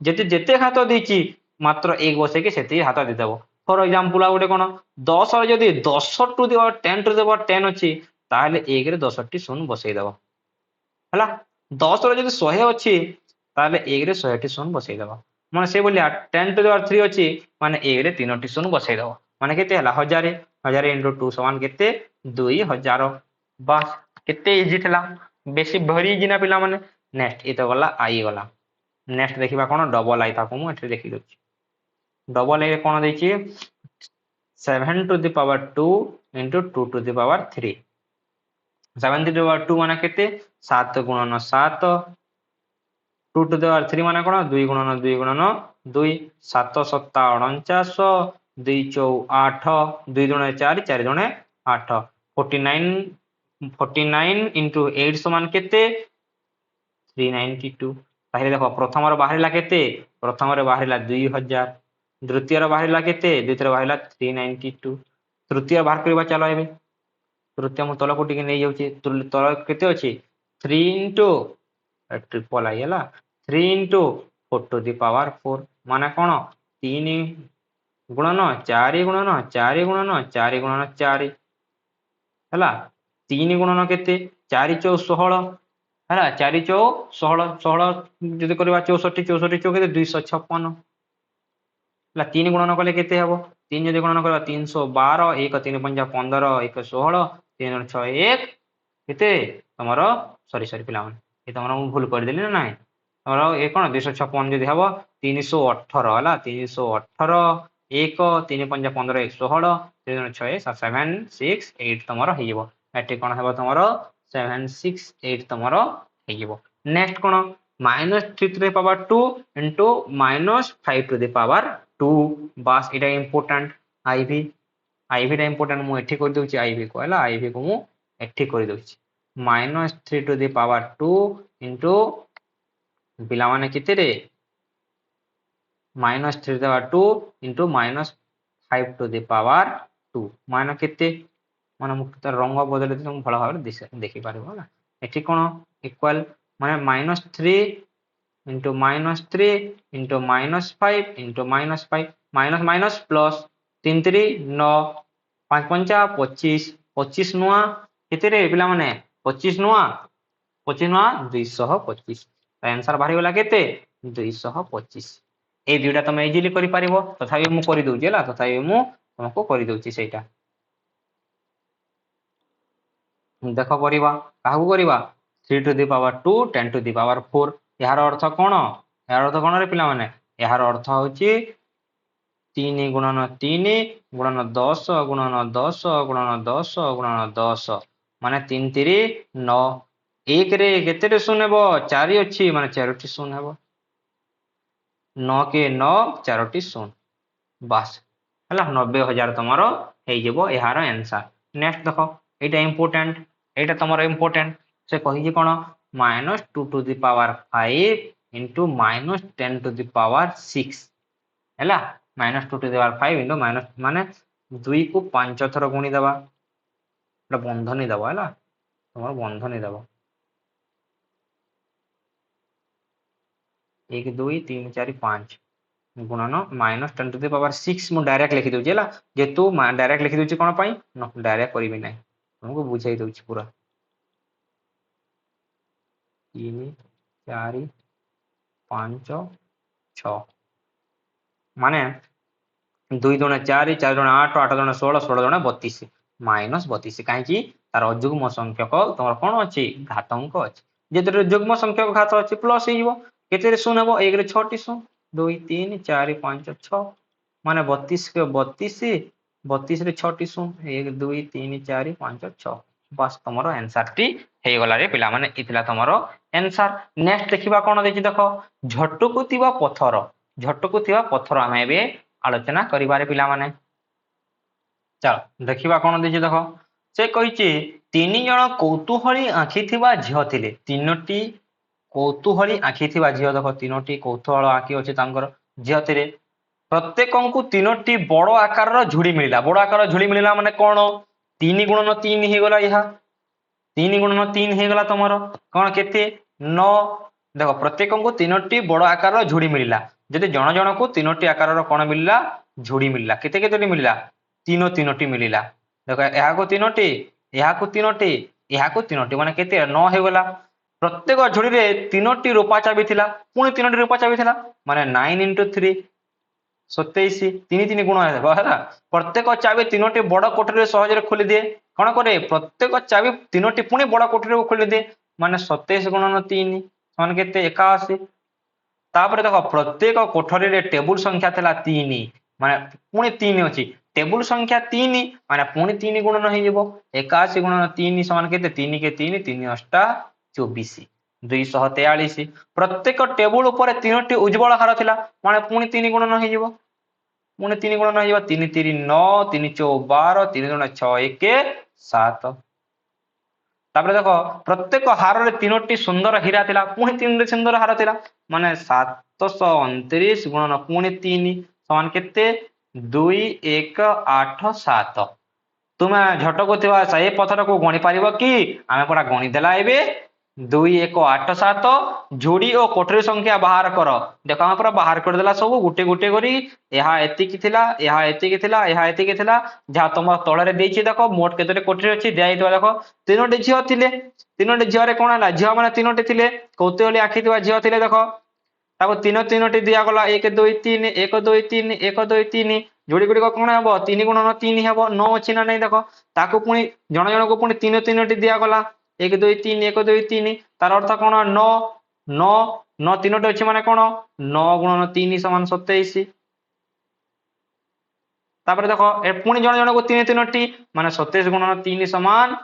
ଯେତେ ହାତ ଦେଇଛି ମାତ୍ର 1 ବସେଇକି ସେତିକି ହାତ ଦେଇଦବ ଫର ଏକ୍ସାମ୍ପଲ ଆଉ ଗୋଟେ କଣ 10 ଯଦି 10 to the power 10 to the power 10 ଅଛି ତାହେଲେ 1 ରେ 10ଟି ଶୂନ ବସେଇ ଦବ ହେଲା 10 ରେ ଯଦି 100 ଅଛି ତାହେଲେ 1 ରେ 100ଟି ଶୂନ ବସେଇ ଦବ ମାନେ ସେ ଭଳିଆ 10 to the power 3 ଅଛି ମାନେ 1 ରେ 3ଟି ଶୂନ ବସେଇ ଦବ ମାନେ କେତେ ହେଲା 1000 1000 into 2 ସମାନ କେତେ 2000 ବାସ୍ କେତେ ଇଜି ଥିଲା ବେଶୀ ଭରି ଇଜି ନା ପିଲାମାନେ ନେକ୍ସଟ ଏ ତ ଗଲା ଆଇ ଗଲା ନେକ୍ସଟ ଦେଖିବା କଣ ଡବଲ ଆଇ ତାକୁ ମୁଁ ଏଠି ଲେଖି ଦଉଛି ଡବଲ ଆଇ ରେ କଣ ଦେଇଛି 7 to the power 2 into 2 to the power 3 7 to the power 2 ମାନେ କେତେ 7 ଗୁଣନ 7 2 to the power 3 ମାନେ କଣ 2 ଗୁଣନ 2 ଗୁଣନ 2 7 7 49 2 ଚଉ 8 2 ଦୁଣେ 4 4 ଦୁଣେ 8 49 into 8 ସମାନ କେତେ 392 ତାହେଲେ ଦେଖ ପ୍ରଥମର ବାହାରିଲା କେତେ ପ୍ରଥମରେ ବାହାରିଲା 2000 ଦ୍ୱିତୀୟର ବାହାରିଲା କେତେ ଦ୍ୱିତୀୟର ବାହାରିଲା 392 ତୃତୀୟ ବାହାର କରିବା ଚାଲ ଏବେ ତୃତୀୟ ମୁଁ ତଳକୁ ଟିକେ ନେଇଯାଉଛି ତଳ କେତେ ଅଛି 3 into ट्रिपल आई है 3 into 4 to the power 4 माने कौन 3 गुणन 4 गुणन 4 गुणन 4 गुणन 4 है 3 गुणन केते 4 चौ 16 है 4 चौ 16 16 जदि करबा 64 64 चौ केते 256 है 3 गुणन कले केते हबो 3 जदि गुणन करबा 312 1 3 5 15 1 16 3 6 1 केते तमरो सॉरी सॉरी पिला मन ये तमरो मु भूल कर देली ना नाही तमरो ए कोन 256 जदि हबो 318 हला 318 1 3 5 15 1 16 3 6 7 6 8 तमरो हेइबो एटे कोन हबो तमरो 7 6 8 तमरो हेइबो next cone -3 to the power 2 into -5 to the power 2 बास इटा इंपोर्टेंट आईवी आईवी टा इंपोर्टेंट मु एठी कर दोची आईवी को हला आईवी को मु एठी कर दोची -3 to the power 2 into पिला माने केते रे -3 to the power 2 into -5 to the power 2 मान केते माने मु त रंग बदले तुम भला भाबरे देखि पारिबो हला एठी कोन इक्वल माने -3 into -3 into -5 into -5 minus minus plus 3 3 9 5 5 25 25 नुआ केते रे पिला माने 25 नुआ 225 आंसर बाहरी गला केते 225 ए दुईटा तुम इजीली करि पारिबो तथापि मु करि दउची हला तथापि मु तुमको करि दउची सेटा देखो करिबा काहू करिबा 3 to the power 2 10 to the power 4 यार अर्थ कोन यार अर्थ कोन रे पिला माने यार अर्थ होची 3 गुणन 3 गुणन 10 गुणन 10 गुणन 10 गुणन 10 माने 3 3 9 1 रे केते रे शून्य हेबो 4 अछि माने 4टी शून्य हेबो 9 के 9 4टी शून्य बस हला 90000 तमरो हे जेबो यार आंसर नेक्स्ट देखो एटा इंपोर्टेंट एटा तमरो इंपोर्टेंट से कहि जे कोन -2 to the power 5 into -10 to the power 6 हैला -2 to the power 5 into minus माने 2 को 5 थर गुणी दबा बंधनी दबा हैला तमरो बंधनी दबा 1 2 3 4 5 गुणन माइनस 10 टू द पावर 6 मु डायरेक्ट लिखि दउछि हला जेतु डायरेक्ट लिखि दउछि कोन पई न डायरेक्ट करबी नै तुमको बुझाई दउछि पूरा 3 4 5 6 माने 2 दुणे 4 4 दुणे 8 8 दुणे 16 16 दुणे 32 माइनस 32 काहे कि तार अजुग्म संख्यक तमर कोन अछि घातांक अछि जेतरे जुग्म संख्यक घात अछि प्लस हेइबो केते शून्य हबो 1 रे 6 टी शून्य 2 3 4 5 6 माने 32 के 32 32 रे 6 टी शून्य 1 2 3 4 5 6 बस तमरो आंसर टी हे गला रे पिला माने इथिला तमरो आंसर नेक्स्ट देखिबा कोन देखि देखो झटकु थिबा पत्थर आमे बे आलोचना करिबारे पिला माने चल देखिबा कोन देखि देखो से कहिछि तीन जण कौतूहली आखि थिबा झियो थिले तीनोटी कौतूहली आखि थिबा झियो देखो तीनोटी कौतूहल आखि अछि तांकर झियो थिले प्रत्येकंकु तीनोटी बड़ आकार झुड़ी मिलिला बड़ आकार झुड़ी मिलिला माने कोन 3 गुणन 3 हे गला इहा 3 गुणन 3 हे गला तमरो कोन केते 9 देखो प्रत्येकंकु तीनोटी बड़ आकार झुड़ी मिलिला जदि जण जण को तीनोटी आकार कोन मिलिला झुड़ी मिलिला केते केते मिलिला तीनोटी मिलिला देखो यहाँ को तीनोटी यहाँ को तीनोटी माने केते 9 हे गला प्रत्येक झुड़ी रे तीनोटी रूपा चाबी थिला पुणी तीनोटी रूपा चाबी थिला माने 9 into 3 27 तीन तीन गुण है प्रत्येक चाबी तीनोटी बड़ कोठरी सहज खोली दिए कौन करे प्रत्येक चाबी तीनोटी पुणी बड़ कोठरी खोली दिए माने 27 गुणन 3 मान के 81 तापर देखो प्रत्येक कोठरी रे टेबुल संख्या थिला 3 माने पुणी 3 अछि टेबुल संख्या 3 माने पुणी 3 गुणन हे जेबो 81 गुणन 3 समान केते 3 के 3 3 अष्टा 24 243 प्रत्येक टेबुल ऊपर तीनोटी उज्ज्वल हार थिला माने पुणी 3 गुणन हे जेबो पुणी 3 गुणन हे जेबो 3 3 9 3 4 12 3 2 6 1 7 तापर देखो प्रत्येक हार रे तीनोटी सुंदर हीरा थिला पुणी 3 सुंदर हार थिला माने 729 गुणन पुणी 3 समान केते 2 1 8 7 तुमे झटको थिबा सही पथर को गणी पारिबो कि आमे पडा गणी देला एबे 2 1 8 7 जोड़ी और कोठरी संख्या बाहर कर देखो हम पूरा बाहर कर देला सब गुटे गुटे करी यहाँ एतिकी थिला यहाँ एतिकी थिला यहाँ एतिकी थिला जहाँ तुम तले रे देछि देखो मोट केतरे कोठरी अछि देइतो देखो तीनोटी झियो थिले तीनोटी झियो रे कोन हला झियो माने तीनोटी थिले कौतूहली आखि थिबा झियो थिले देखो ताको तीनोटी दिया गला 1 2 3 1 2 3 1 2 3 जोड़ी गुडी को कोन हबो 3 गुणन 3 हबो 9 अछि ना नै देखो ताको पुनी जण जण को पुनी तीनोटी दिया गला 1 2 3 1 2 3 तार अर्थ कोन 9 9 9 तीनोटी अछि माने कोन 9 गुणन 3 समान 27 तापर देखो ए पुनी जण जण को तीनोटी माने 27 गुणन 3 समान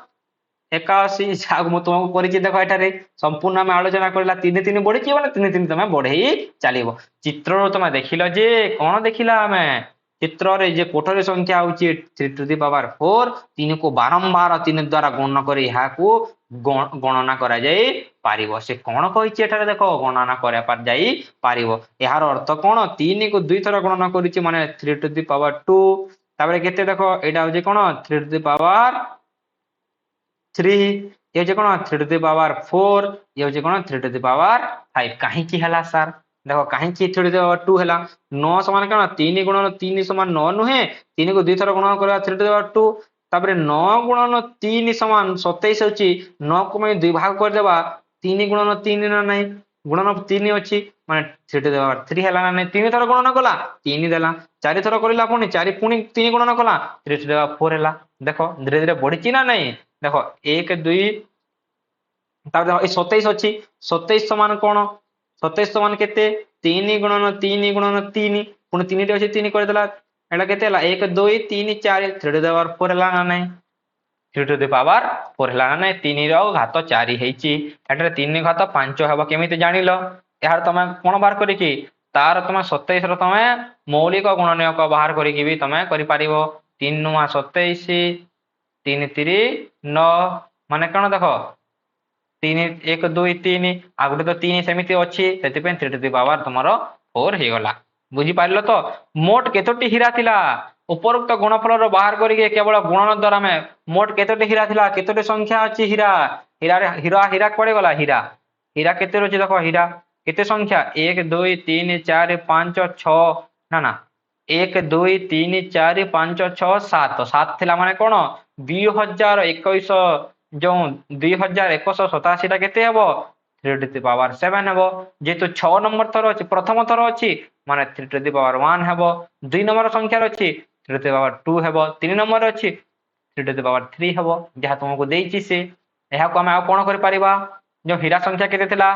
81 जाग मु तुमको करिछि देखो एठारे संपूर्ण में आलोचना करला 3 3 बढ़ी छी माने 3 3 तमे बढ़ई चलिबो चित्र रो तमे देखिलो जे कोन देखिला हमें चित्र रे जे कोठरी संख्या होची 3 टू द पावर 4 तीन को बारंबार 3 द्वारा गणना करे यहा को गणना करा जाई पारिबो से कोन कहिछि एठारे देखो गणना करे पर जाई पारिबो यार अर्थ कोन 3 को 2 थरा गणना करिछि माने 3 टू द पावर 2 ताबरे केते देखो एटा होची कोन 3 टू द पावर 3 ये जे कोन 3 टू द पावर 4 ये जे कोन 3 टू द पावर 5 काहे की हला सर देखो काहे की 3 टू द पावर 2 हला 9 समान कोन 3 गुणन 3 समान 9 नुहे 3 को 2 थरा गुणन करबा 3 टू द पावर 2 तापरे 9 गुणन 3 समान 27 होची 9 को मैं दुई भाग कर देबा 3 गुणन 3 ना नहीं गुणन 3 अछि माने 3 टू द पावर 3 हला ना नहीं 3 थरा गुणन कला 3 देला 4 थरा करिला पुनी 4 पुनी 3 गुणन कला 3 टू द पावर 4 हला देखो धीरे धीरे बढ़ी ना नहीं देखो 1 2 तापर देखो ए 27 अछि 27 समान कोन 27 समान केते 3 गुणन 3 गुणन 3 पुनी 3 टे अछि 3 कर देला एला केते हला 1 2 3 4 3 टू द पावर 4 हला ना नहीं 3 टू द पावर 4 हला ना नहीं 3 रो घात 4 हेछि एटारे 3 घात 5 हबो केमिति जानिलो यार तमे कोन बार करी कि तार तमे 27 रो तमे मौलिक गुणनय को बाहर करी कि भी तमे करि पारिबो 3 नुआ 27 3 3 9 माने कोन देखो 3 1 2 3 आगुटे तो 3 सेमिति अछि सेति पे 3 टू द पावर तमरो 4 हे गला बुझी पारलो तो मोट केतोटी हीरा थिला उपरोक्त गुणफल रो बाहर करी के केवल गुणन द्वारा में मोट केतोटी हीरा थिला केतोटी संख्या अछि हीरा हीरा हीरा हीरा पड़े गला हीरा हीरा केते रोची देखो हीरा केते संख्या 1 2 3 4 5 6 ना ना 1 2 3 4 5 6 7 7 थिला माने कोन 2021 जो 2187 टा केते हेबो 3 टू द पावर 7 हेबो जेतु 6 नंबर थर अछि प्रथम थर अछि माने 3 टू द पावर 1 हेबो 2 नंबर संख्या अछि 3 टू द पावर 2 हेबो 3 नंबर अछि 3 टू द पावर 3 हेबो जहा तुमको देइछि से एहा को हम आ कोन कर परिबा जो हीरा संख्या केते थिला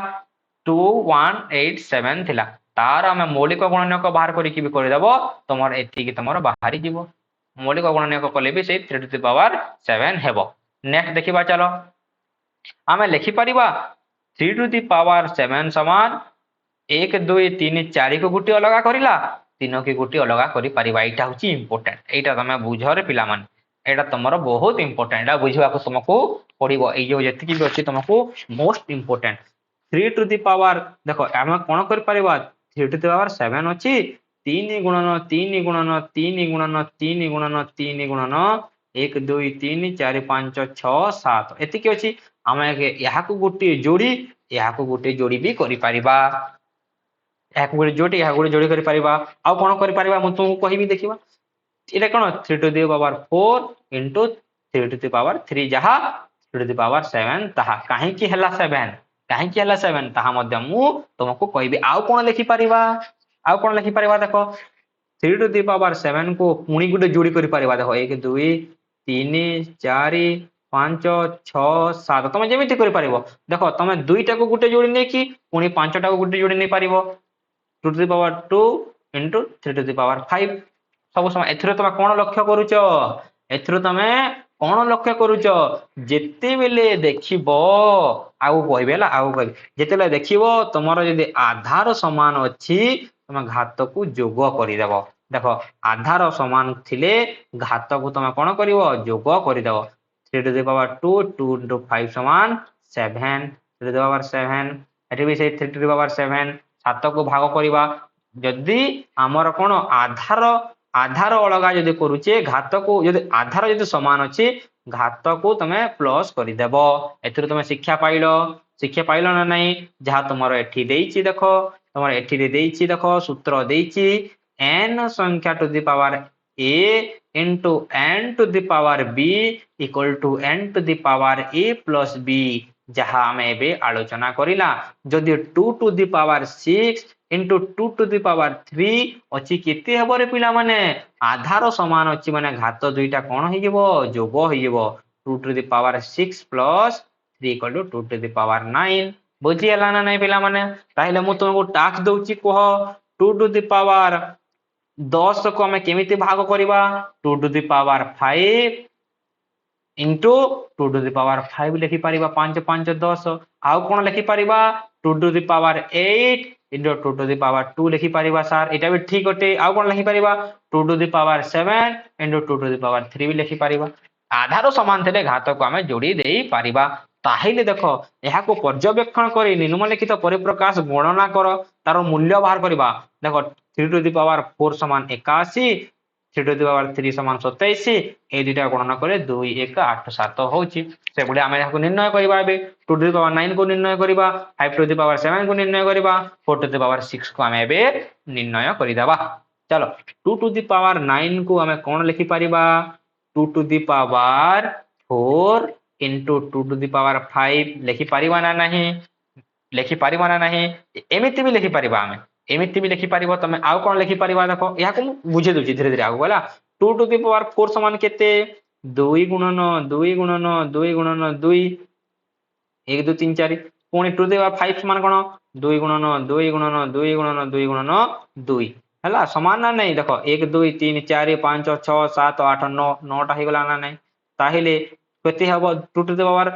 2187 थिला तार हम मौलिक गुणनक बाहर करिकि भी कर देबो तमर एथि कि तमर बाहरी जीवो मौलिक गुणनक कले भी से 3 टू द पावर 7 हेबो नेक्स्ट देखिबा चलो आमे लिखि परिबा 3 टू द पावर 7 समान 1 2 3 4 को गुटी अलगा करिला 3 की गुटी अलगा करि परिबा एटा होची इंपोर्टेंट एटा तमे बुझरे पिला मन एटा तमरो बहुत इंपोर्टेंट आ बुझवा को तुमको पड़िबो ए जो जति की अछि तुमको most important 3 to the power देखो हम कोन कर परिबा 3 टू द पावर 7 अछि 3 गुणन 3 गुणन 3 गुणन 3 गुणन 3 गुणन 1 2 3 4 5 6 7 एति की अछि हम यहा को गुटी जोड़ी यहा को गुटी जोड़ी भी करि परिबा एक गुटे जोड़ी यहा गुटे जोड़ी करि परिबा आ कोन करि परिबा म तुमको कहिबी देखिबा एटा कोन 3 to the power 4 into 3 to the power 3 जहा 3 टू द पावर 7 ताहा काहे की हला 7 काहे की हला 7 ताहा मध्य मु तुमको कहबी आ कोन लिखि परिबा देखो 3 टू द पावर 7 को पुणी गुटे जोड़ी करि परिबा देखो 1 2 3 4 5 6 7 तुम जेमिति करि परिबो देखो तुम दुईटा को गुटे जोड़ी नै कि पुणी पांचटा को गुटे जोड़ी नै परिबो 2 to the power 2 into 3 to the power 5 सब समय एथरो तुम कोन लक्ष्य करूछ एथरो तमे कोन लक्ष्य करूछ जेते बेले देखिबो आउ कहबेला आउ कहबे जेतेले देखिबो तमरो यदि आधार समान अछि तुम घात को जोग करि देबो देखो आधार समान थिले घात को तुम कोन करिवो जोग करि देबो 3 टू द पावर 2 2 into 5 समान 7 3 टू द पावर 7 एठी भी से 3 टू द पावर 7 7 को भाग करिबा जदि हमर कोन आधार अलगा यदि करूचे घात को यदि आधार यदि समान अछि घात को तमे प्लस करि देबो एथरो तमे शिक्षा पाइलो ना नहीं जहा तुमरो एठी देइछि देखो तुमरो एठी रे देइछि देखो सूत्र देइछि n संख्या to the power a into n to the power b equal to n to the power a plus b जहा हमें एबे आलोचना करिला जदि 2 to the power 6 into 2 to the power 3 अछि केते हेबो रे पिला माने आधार समान अछि माने घात दुईटा कोन होई जेबो जोग होई जेबो 2 to the power 6 plus 3 equal to 2 to the power 9 बुझी हला ना नै पिला माने ताहिले मु तुमको टास्क दउची कह 2 to the power 10 को हमें केमिति भाग करिबा 2 to the power 5 into 2 to the power 5 लिखि परिबा 5 5 10 आउ कोन लिखि परिबा 2 to the power 8 into 2 to the power 2 लिखि परिबा सर एटा भी ठीक होते आउ कोन लिखि परिबा 2 to the power 7 into 2 to the power 3 भी लिखि परिबा आधार समान थिले घात को हमें जोड़ी देई परिबा ताहिले देखो एहा को पर्यवेक्षण करी निम्नलिखित परिप्रकाश गणना कर तार मूल्य बाहर करिबा देखो 3 to the power 4 समान 81 3 to the power 3 समान 27 ए दुटा गणना करे 2 1 8 7 होची से गुडे हमें याको निर्णय करिबा बे 2 to the power 9 को निर्णय करिबा 5 to the power 7 को निर्णय करिबा 4 to the power 6 को हमें बे निर्णय करि देबा चलो 2 to the power 9 को हमें कोन लिखि परिबा 2 to the power 4 into 2 to the power 5 लिखि परिबा ना नहीं एमिति भी लिखि परिबा हमें एमिति भी लिखि परिबो तमे आउ कोन लिखि परिबा देखो या को बुझे दोची धीरे धीरे आगु वाला 2 to the power 4 समान केते 2 गुणन 2 गुणन 2 गुणन 2 1 2 3 4 पुणी 2 to the power 5 समान कोन 2 गुणन 2 गुणन 2 गुणन 2 गुणन 2 हला समान ना नहीं देखो 1 2 3 4 5 6 7 8 9 9 टा हे गला ना नहीं ताहिले केते हबो 2 to the power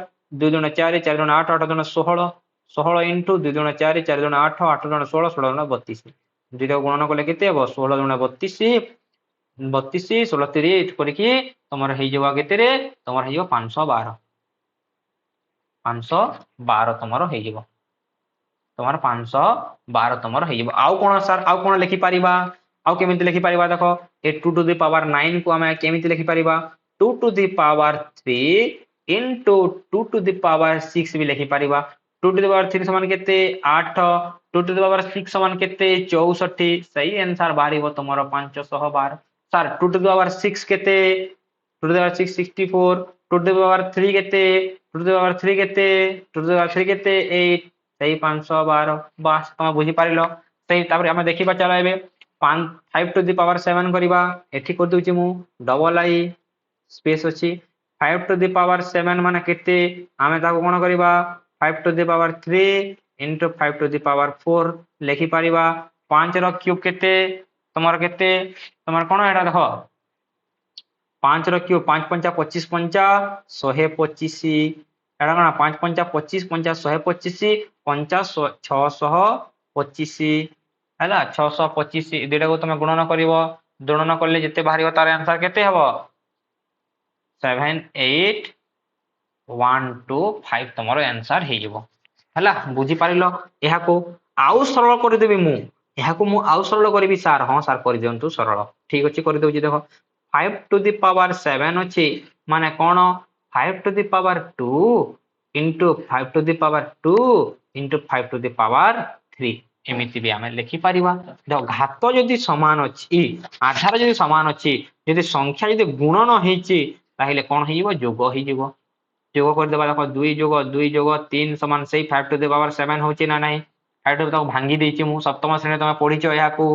2 गुणन 4 4 गुणन 8 8 गुणन 16 16 into 2 गुणन 4 4 गुणन 8 8 गुणन 16 16 गुणन 32 दुईटा गुणन कले केते हबो 16 गुणन 32 32 16 30 करिकि तमर हे जवा केते रे तमर हे जवा 512 तमर हे जवा तमर 512 तमर हे जवा आउ कोन सर आउ कोन लिखि परिबा आउ केमिति लिखि परिबा देखो ए 2 to the power 9 को हमें केमिति लिखि परिबा 2 to the power 3 into 2 to the power 6 भी लिखि परिबा 2 टू द पावर 3 समान केते 8, 2 टू द पावर 6 समान केते 64। सही आंसर बाहरिबो तमरो 512। सर 2 टू द पावर 6 केते, 2 to the power 6 64, 2 to the power 3 केते, 2 टू द पावर 3 केते, 2 टू द पावर 3 केते 8। सही 512। बास तमे बुझी पारिलो। सही तापर हम देखिबा चला एबे 5 टू द पावर 7 करिबा। एठी कर दउची मु डबल आई स्पेस अछि। 5 टू द पावर 7 माने केते, आमे ताको कोन करिबा 5 to the power 3 into 5 to the power 4 लिखि पारिबा। 5 रो क्यूब केते तमर केते, तमर कोन एटा देखो 5 रो क्यूब 5 पंचा 25 पंचा 125। एटा कोन 5 पंचा 25 पंचा 125 पंचा 625 हैला। 625 दुटा को तुम गुणन करिवो, गुणन करले जते बाहरिबो तार आंसर केते हबो 7 8 1 2 5 तमरो आंसर हे जिवो हैला। बुझी पारिलो। एहा को आउ सरल कर देबी मु, एहा को मु आउ सरल करबी सर। हां सर कर दियंतु सरल। ठीक अछि कर देउची देखो 5 टू द पावर 7 अछि माने कोन 5 to the power 2 into 5 to the power 2 into 5 to the power 3 एमिति भी आमे लिखि पारिबा। देखो घात जदि समान अछि, आधार जदि समान अछि, जदि संख्या जदि गुणन हेछि ताहेले कोन हेइबो जोग हेइजिवो। जोग कर देबा देखो 2 जोग 2 जोग 3 समान सही 5 टू द पावर 7 होछि ना नाही। 5 टू तक भांगी देछि मु सप्तम श्रेणी तमे पढिछो एहा को।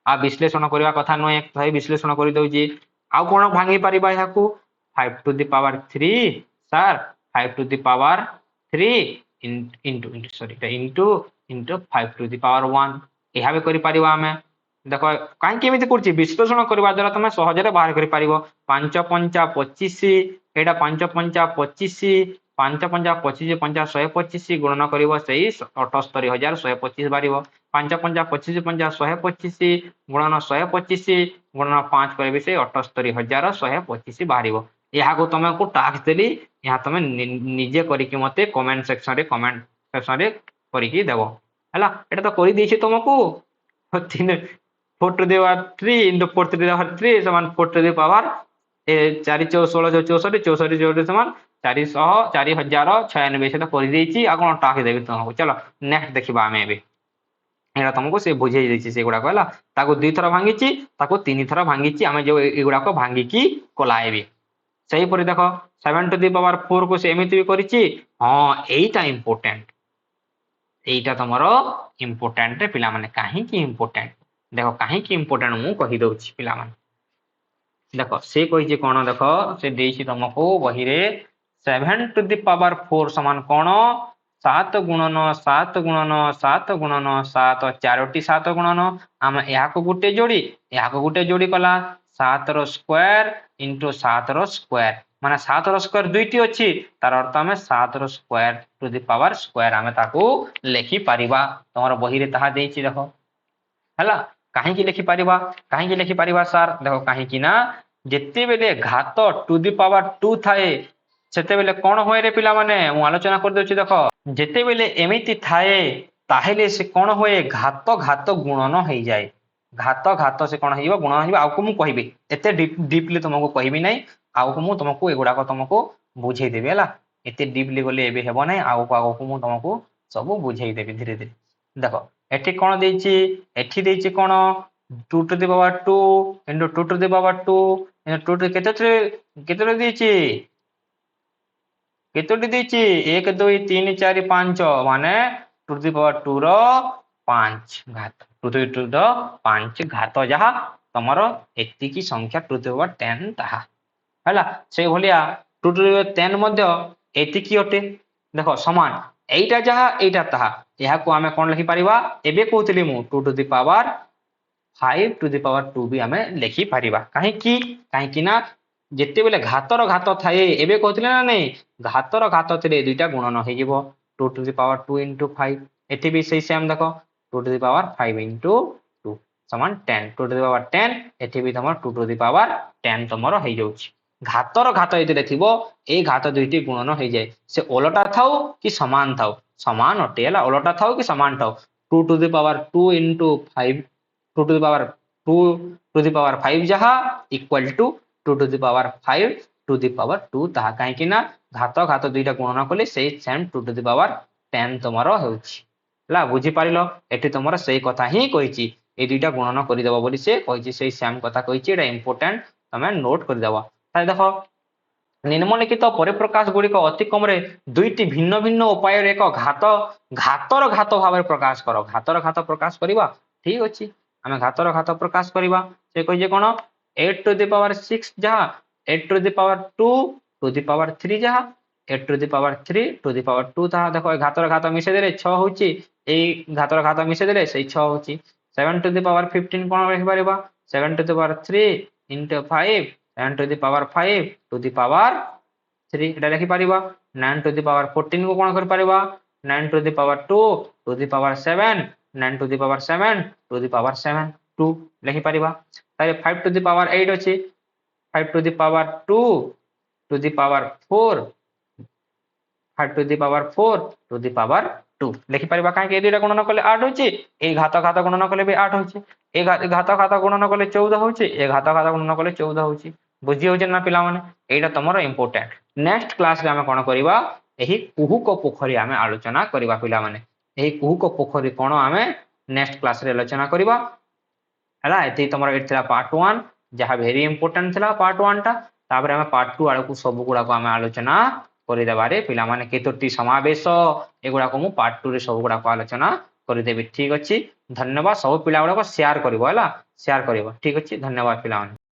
आ विश्लेषण करबा कथा नय, सही विश्लेषण करि दउची। आ कोन भांगी पारिबा एहा को 5 to the power 3 sir 5 to the power 3 into 5 to the power 1 एहा भी करि पारिबा हमें। देखो काहे केमिति करछि विश्लेषण करबा द्वारा तमे सहजरे बाहर करि पारिबो। 5 पंचा 25 एटा 5 पंचा 25 5 पंचा 25 पंचा 125 गुणन करिवो सही 78125 बारिबो। 5 पंचा 25 पंचा 125 गुणन 125 गुणन 5 करबे से 78125 बारिबो। एहा को तमे को टास्क देली, एहा तमे निजे करि कि मते कमेंट सेक्शन रे करि कि देबो हैला। एटा तो करि देछि तुमको 4 to the power 3 into 4 to the power 3 समान 4 टू द पावर 4 4 16 64 64 जोड़ समान 400 4096 से तो कर देछि। आ कोन टास्क देबी तुमको चलो नेक्स्ट देखिबा आमे एबे। एटा तुमको से बुझेई देछि से गुडा कहला ताको 2 थरा भांगीछि, ताको 3 थरा भांगीछि। आमे जो एगुडा को भांगी की कोलाएबे सही परि देखो 7 टू द पावर 4 को से एमिति भी करिछि। हां एटा इंपोर्टेंट, एटा तमरो इंपोर्टेंट रे पिला माने काहे की इंपोर्टेंट देखो काहे की इंपोर्टेंट मु कहि दउछि पिला माने। देखो से कहि जे कोन देखो से देछि तुमको वही रे 7 टू द पावर 4 समान कोन 7 गुणन 7 गुणन 7 गुणन 7 चारोटी 7 गुणन हम एहा को गुटे जोड़ी, एहा को गुटे जोड़ी कला 7 रो स्क्वायर into 7 रो स्क्वायर माने 7 रो स्क्वायर दुईटी अछि तार अर्थ हमें 7 रो square to the power square हमें ताको लेखि पारिबा। तमरो बही रे ताहा देछि देखो हैला। काहे की लेखि पारिबा, काहे की लेखि पारिबा सर देखो काहे की ना जेते बेले घात टू द पावर 2 थाए सेते बेले कोन होय रे पिला माने मु आलोचना कर देछि देखो जेते बेले एमिति थाए ताहेले से कोन होय घात घात गुणन होई जाय। घात घात से कोन होइबो गुणन होइबो। आउ को मु कहिबे एते डीपली तुमको कहिबी नै, आउ को मु तुमको एगुडा को तुमको बुझेई देबे हैला। एते डीपली गले एबे हेबो नै, आउ को मु तुमको सब बुझेई देबे धीरे धीरे। देखो एठी कोन देछि, एठी देछि कोन 2 to the power 2 into 2 to the power 2 into 2 to केते देछि केतोटी देछि 1 2 3 4 5 माने 2 टू द पावर 2 रो 5 घात 2 टू द 5 घात जहा तमरो एति की संख्या 2 टू द पावर 10 ताहा हैला। से भलिया 2 टू द पावर 10 मध्ये एति की होते देखो समान एटा जहा एटा ताहा एहा को हमें कोन लिखि पारिबा एबे कहउतली मु 2 to the power 5 to the power 2 भी हमें लिखि पारिबा। काहे की ना जेते बेले घातर घात थाए एबे कहउतले ना नै घातर घात थिले दुईटा गुणन हे जिवो 2 टू द पावर 2 into 5 एठी भी सही सेम देखो 2 टू द पावर 5 into 2 समान 10 2 टू द पावर 10 एठी भी तमर 2 टू द पावर 10 तमरो हे जाउछि। घातर घात एतिले थिबो ए घात दुईटी गुणन हे जाय से ओलटा थाउ कि समान थाउ समान अटेला ओलटा थाउ कि समान थाउ 2 to the power 2 into 5 2 to the power 2 to the power 5 जहा equal to 2 to the power 5 to the power 2 ताहा काहे कि ना घात घात दुईटा गुणन कले सेम 2 टू द पावर 10 তোমার ହେଉଛି ହେଲା ବୁଝିପାରିଲ ଏଠି ତମର ସେଇ କଥା ହିଁ କହିଛି এই দুইটা গুণন করিদেব বলি সে কইছি সেই সেম কথা কইছি এটা ইম্পর্টান্ট তুমি নোট করিদেব তাহলে দেখো নিম্নলিখিত পরিপ্রকাশ গুড়িক অতি কমরে দুইটি ভিন্ন ভিন্ন উপায়ের এক ঘাতর ভাবে প্রকাশ কর ঘাতর প্রকাশ করিবা ঠিক আছে আমি ঘাতর প্রকাশ করিবা সে কইছে কোন 8 টু দি পাওয়ার 6 যাহা 8 two the power 2 two the power 3 যাহা 8 two the power 3 two the পাওয়ার 2 তাহা দেখো ঘাতর মিশে দেলে 6 হচ্ছে এই ঘাতর মিশে দেলে সেই 6 হচ্ছে 7 টু দি পাওয়ার 15 কোন লিখি পারিবা 7 to the power 3 into 5 7 to the power 5 to the power 3 এটা লিখি পারিবা 9 টু দি পাওয়ার 14 को कोन कर पारिबा 9 to the power 2 to the power 7 9 to the power 7 to the power 7 2 लिखि पारिबा तारे 5 टू द पावर 8 अछि 5 to the power 2 to the power 4 5 to the power 4 to the power 2 लिखि पारिबा काहे के एदिटा गुणन करले 8 होछि ए घात गुणन करले भी 8 होछि ए घात गुणन करले 14 होछि ए घात गुणन करले 14 होछि बुझी होछि ना पिला माने एटा तमरो इंपोर्टेंट नेक्स्ट क्लास रे हम कोन करिबा एही कुहुक पोखरी आमे आलोचना करिबा पिला माने एही कुहुक पोखरी कोन आमे नेक्स्ट क्लास रे आलोचना करिबा हला एती तमरो एथिला पार्ट 1 जहा वेरी इंपोर्टेंट थिला पार्ट 1 टा तापर हम पार्ट 2 आडकू सब गुडा को आमे आलोचना करि देबारे पिला माने केतोटी समावेश एगुडा को मु पार्ट 2 रे सब गुडा को आलोचना करि देबी ठीक अछि धन्यवाद सब पिला गुडा को शेयर करिवो हला शेयर करिवो ठीक अछि धन्यवाद पिला माने।